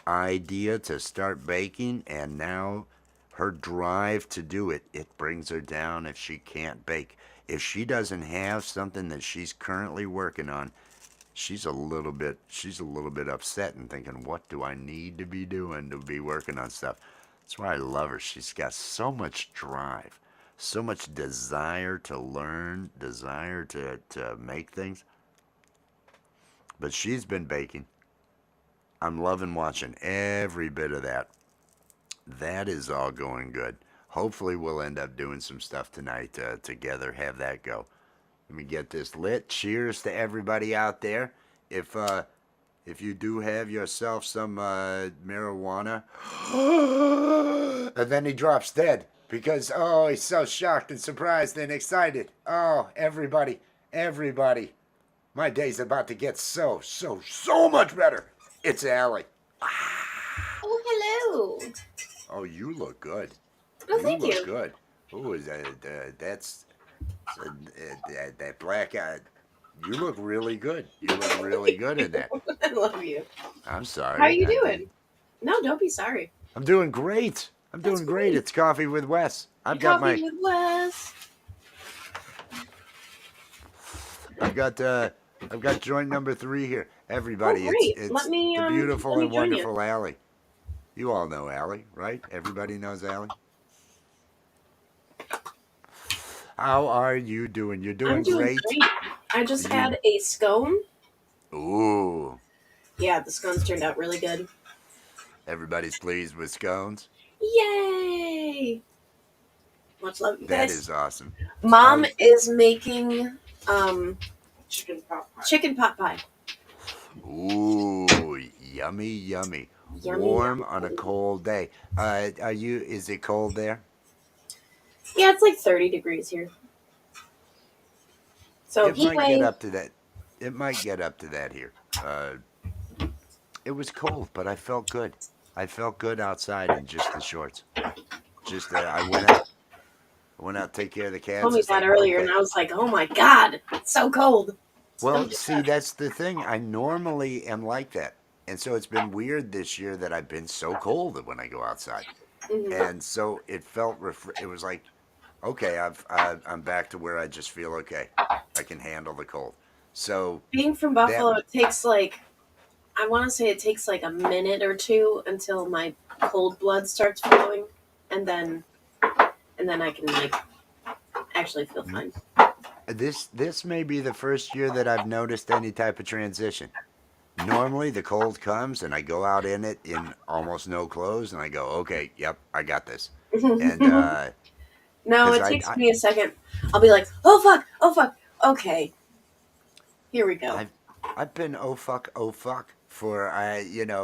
idea to start baking, and now her drive to do it, it brings her down if she can't bake. If she doesn't have something that she's currently working on, she's a little bit upset and thinking, what do I need to be doing to be working on stuff? That's why I love her. She's got so much drive, so much desire to learn, desire to make things. But she's been baking. I'm loving watching every bit of that. That is all going good. Hopefully we'll end up doing some stuff tonight together, have that go. Let me get this lit. Cheers to everybody out there. If you do have yourself some marijuana, and then he drops dead because he's so shocked and surprised and excited. Oh, everybody, my day's about to get so much better. It's Allie. Oh, hello. Oh, you look good. Oh, You thank look you. good. Oh, is that's that black eye. You look really good. You look really good in that. I love you. I'm How are sorry. you doing? No, don't be sorry. I'm doing great. I'm That's doing great. great. It's Coffee with Wes. Coffee with Wes. I've got joint number 3 here. Oh, Everybody, great. it's the Let beautiful me and join you. wonderful Allie. You all know Allie, right? Everybody knows Allie. How are you doing? You're I'm doing doing great. great. I just You had a scone. ooh. Yeah, the scones turned out really good. Everybody's pleased with scones. Yay! Much love, you That guys. is awesome. Mom How's is making chicken pot pie. ooh, yummy, yummy. Yummy, Warm yummy, on a yummy. cold day. Are you? Is it cold there? Yeah, it's like 30 degrees here. So It heat might get wave. up to that. It might get up to that here. It was cold, but I felt good. I felt good outside in just the shorts. Just I went out. I went out to take care of the Told cats. me It's that like, earlier, and okay. I was like, "Oh my god, it's so cold." So Well, see, bad. that's the thing. I normally am like that. And so it's been weird this year that I've been so cold when I go outside. Mhm. And so it felt, it was like, okay, I'm back to where I just feel okay. I can handle the cold. So Being from that, Buffalo, it takes like I want to say it takes like a minute or two until my cold blood starts flowing, and then I can like actually feel fine. this may be the first year that I've noticed any type of transition. Normally the cold comes and I go out in it in almost no clothes and I go, okay, yep, I got this. And No, because it takes me a second. I'll be like, oh fuck, okay, here we go. I've I've been oh fuck for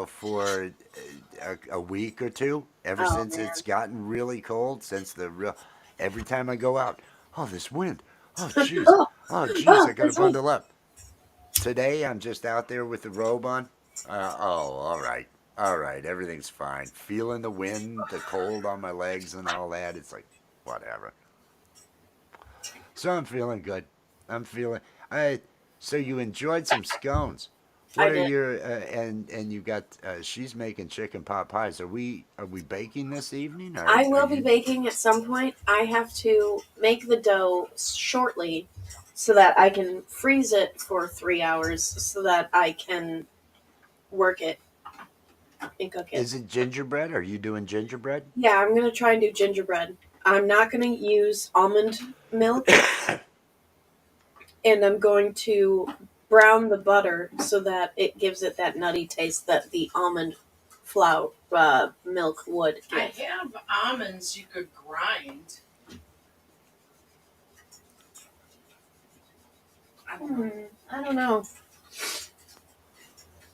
for a week or two ever Oh since man. it's gotten really cold. Since the real every time I go out, oh this wind, oh jeez, Oh, oh jeez, oh, I gotta that's right. bundle up. Today I'm just out there with the robe on. Oh, all right, everything's fine. Feeling the wind, the cold on my legs, and all that. It's like whatever. So I'm feeling good. I'm feeling. I. So you enjoyed some scones. What I are did. your and you got she's making chicken pot pies. Are we baking this evening? I Are will be you? baking at some point. I have to make the dough shortly so that I can freeze it for 3 hours so that I can work it and cook it. Is it gingerbread? Are you doing gingerbread? Yeah, I'm gonna try and do gingerbread. I'm not gonna use almond milk, and I'm going to brown the butter so that it gives it that nutty taste that the almond flour milk would I give. have almonds you could grind. I don't know. I don't know.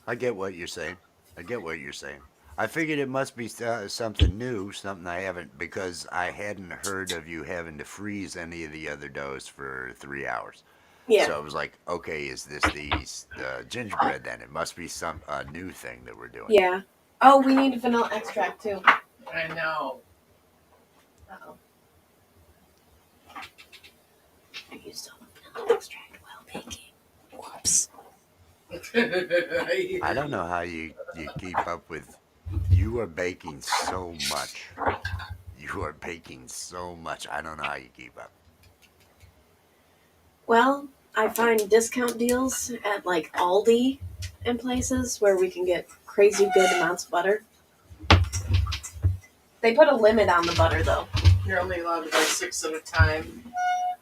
I get what you're saying. I get what you're saying. I figured it must be something new, something I haven't, because I hadn't heard of you having to freeze any of the other doughs for 3 hours. Yeah. So I was like, okay, is this the gingerbread then? It must be some new thing that we're doing. Yeah. Oh, we need vanilla extract too. I know. Uh-oh. I used all the vanilla extract while baking. Whoops. I don't know how you keep up with. You are baking so much. You are baking so much. I don't know how you keep up. Well, I find discount deals at like Aldi and places where we can get crazy good amounts of butter. They put a limit on the butter though. You're only allowed to buy 6 at a time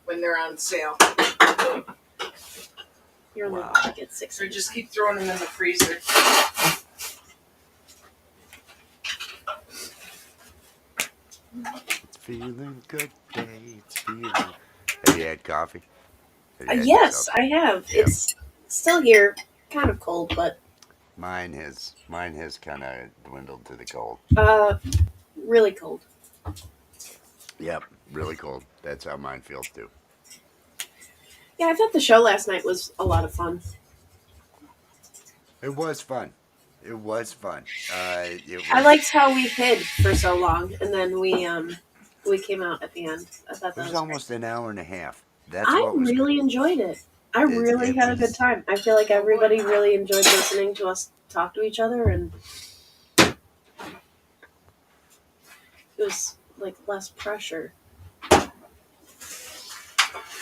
when they're on sale. You're only Wow. allowed to get 6. So just keep throwing them in the freezer. It's feeling good day. It's feeling. Have you had coffee? Have you had Yes, yourself? I have. Yep. It's still here, kind of cold, but Mine has kind of dwindled to the cold. uh, really cold. Yep, really cold. That's how mine feels too. Yeah, I thought the show last night was a lot of fun. It was fun. It was fun. It I was. liked how we hid for so long, and then we came out at the end. I thought It that was was great. almost an hour and a half. That's I what was good. really enjoyed it. I It really it had a good was. time. I feel like everybody really enjoyed listening to us talk to each other, and it was like less pressure. I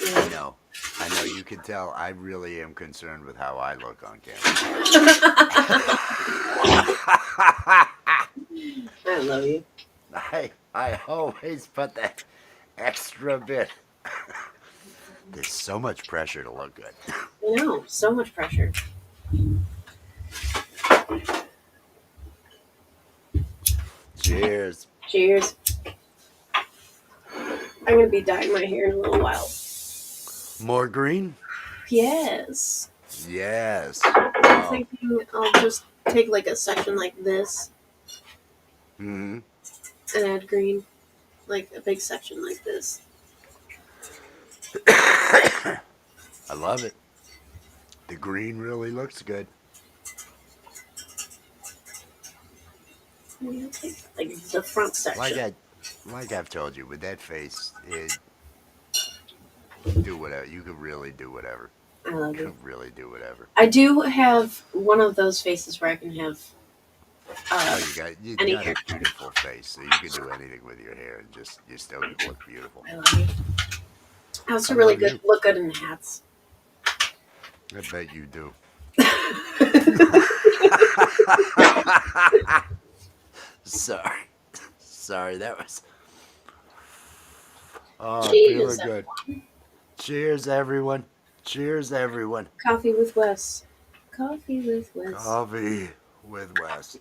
Yeah. know. I know. You can tell. I really am concerned with how I look on camera. I love you. I always put that extra bit. There's so much pressure to look good. I know, so much pressure. Cheers. Cheers. I'm gonna be dyeing my hair in a little while. More green? Yes. Yes. I'm Oh. thinking I'll just take like a section like this Hmm. and add green. Like a big section like this. I love it. The green really looks good. I'm gonna take like the front Like section. I, like I've told you, with that face, Do whatever. You could really do whatever. I You love you. could really do whatever. I do have one of those faces where I can have Oh, uh, you any got a hair. beautiful face, so you could do anything with your hair and just you still look beautiful. I love you. I I also really love good you. look good in hats. I bet you do. Sorry. Sorry, that was. Oh, Cheers. feeling good. Cheers, everyone. Cheers, everyone. Coffee with Wes. Coffee with Wes. Coffee with Wes.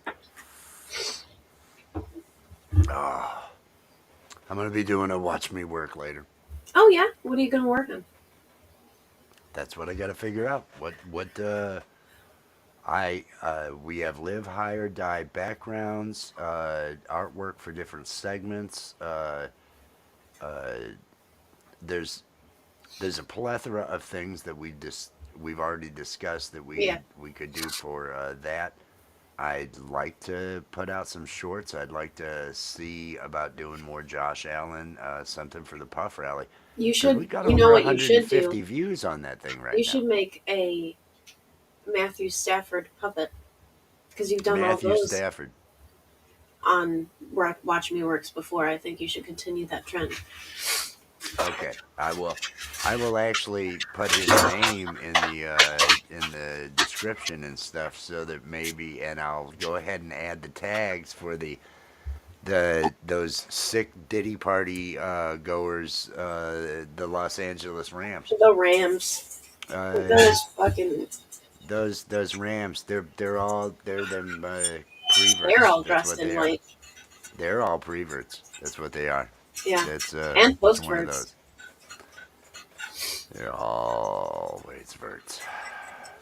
Oh, I'm going to be doing a watch me work later. Oh yeah. What are you gonna work on? That's what I got to figure out. We have live, hire, die backgrounds, artwork for different segments. Uh, there's there's a plethora of things that we've already discussed that Yeah. we could do for that. I'd like to put out some shorts. I'd like to see about doing more Josh Allen, something for the Puff Rally, You because we should. got You know over what you should 150 do? views on that thing You right now. should make a Matthew Stafford puppet because you've done all Matthew those Stafford. on Watch Me Works before. I think you should continue that trend. Okay, I will. I will actually put his name in the description and stuff, so that maybe, and I'll go ahead and add the tags for the those sick Diddy party goers, the Los Angeles Rams. The Rams. Uh, Those fucking. those Rams, they're them They're preverts. all That's dressed what in they are. white. They're all preverts. That's what they are. Yeah. That's And it's one of postwords. those. They're always verts.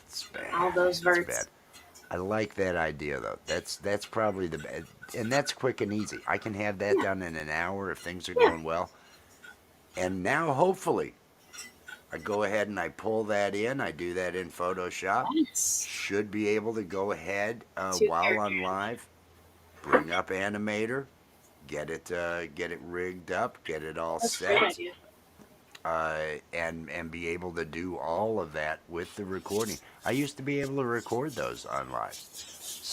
It's All bad. those It's verts. bad. I like that idea though. That's probably the best, and that's quick and easy. I can have that Yeah. done in an hour if things are Yeah. going well. And now hopefully I go ahead and I pull that in. I do that in Photoshop. Yes. Should be able to go ahead Two while on characters. live, bring up Animator, get it rigged up, get it all That's a great set, idea. and be able to do all of that with the recording. I used to be able to record those on live,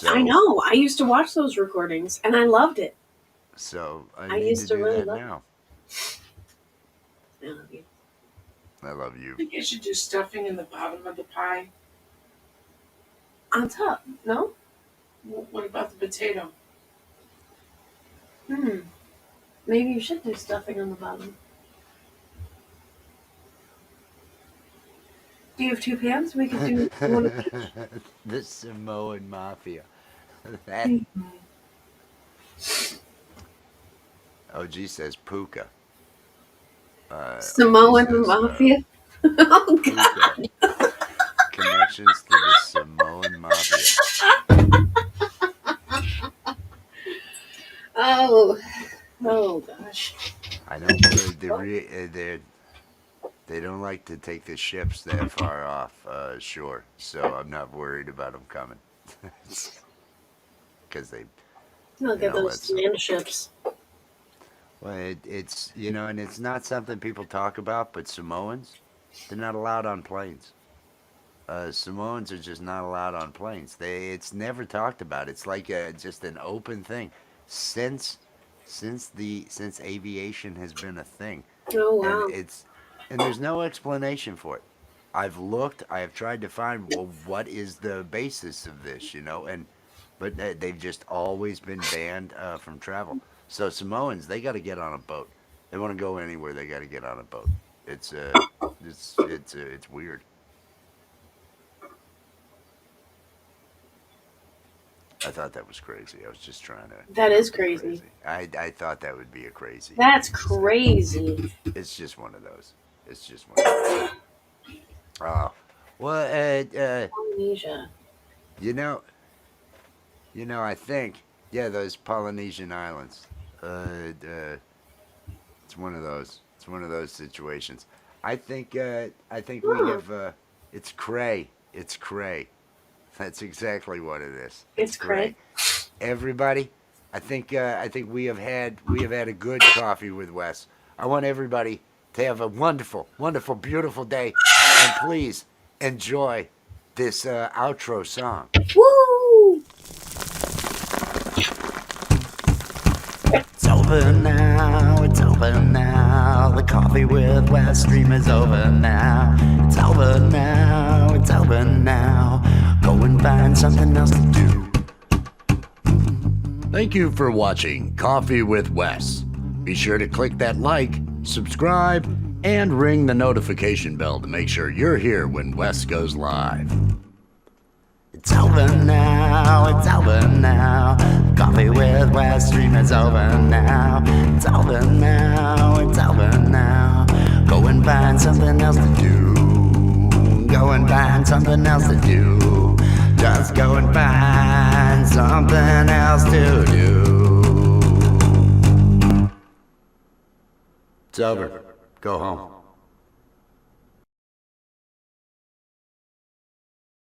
I so know. I used to watch those recordings and I loved it. I I need to used to do really that love it. now. I love you. I love I you. think you should do stuffing in the bottom of the pie. On top, no? What about the potato? Maybe you should do stuffing on the bottom. Do you have two pans? We could do one of each. The Samoan Mafia. That OG says Puka. OG Samoan says mafia. Oh Puka. God. Connections to the Samoan Mafia. Oh. Oh gosh. I know they don't like to take the ships that far off shore, so I'm not worried about them coming. Because they, Look you at know, those land ships. well, it's and it's not something people talk about, but Samoans, they're not allowed on planes. Samoans are just not allowed on planes. It's never talked about. It's like just an open thing since since aviation has been a thing, Oh and wow. there's no explanation for it. I've looked. I have tried to find, well, what is the basis of this, and but they've just always been banned from travel. So Samoans, they got to get on a boat. They want to go anywhere. They got to get on a boat. It's it's weird. I thought that was crazy. I was just trying to, That is be crazy. crazy. I thought that would be a crazy That's thing to say. crazy. It's just one of those. It's just one of those. Oh, well, Polynesia. you know, I think, yeah, those Polynesian islands. It's one of those. It's one of those situations. I think we Huh. have. It's cray. It's cray. That's exactly what it is. It's It's cray. cray. Everybody, I think we have had a good coffee with Wes. I want everybody to have a wonderful, wonderful, beautiful day. And please enjoy this outro song. Woo! It's over now, it's over now. The Coffee with West stream is over now. It's over now, it's over now. Go and find something else to do. Thank you for watching Coffee with Wes. Be sure to click that like, subscribe, and ring the notification bell to make sure you're here when Wes goes live. It's over now, it's over now. Coffee with Wes stream is over now. It's over now, it's over now. Go and find something else to do. Go and find something else to do. Just go and find something else to do. It's over. Go home.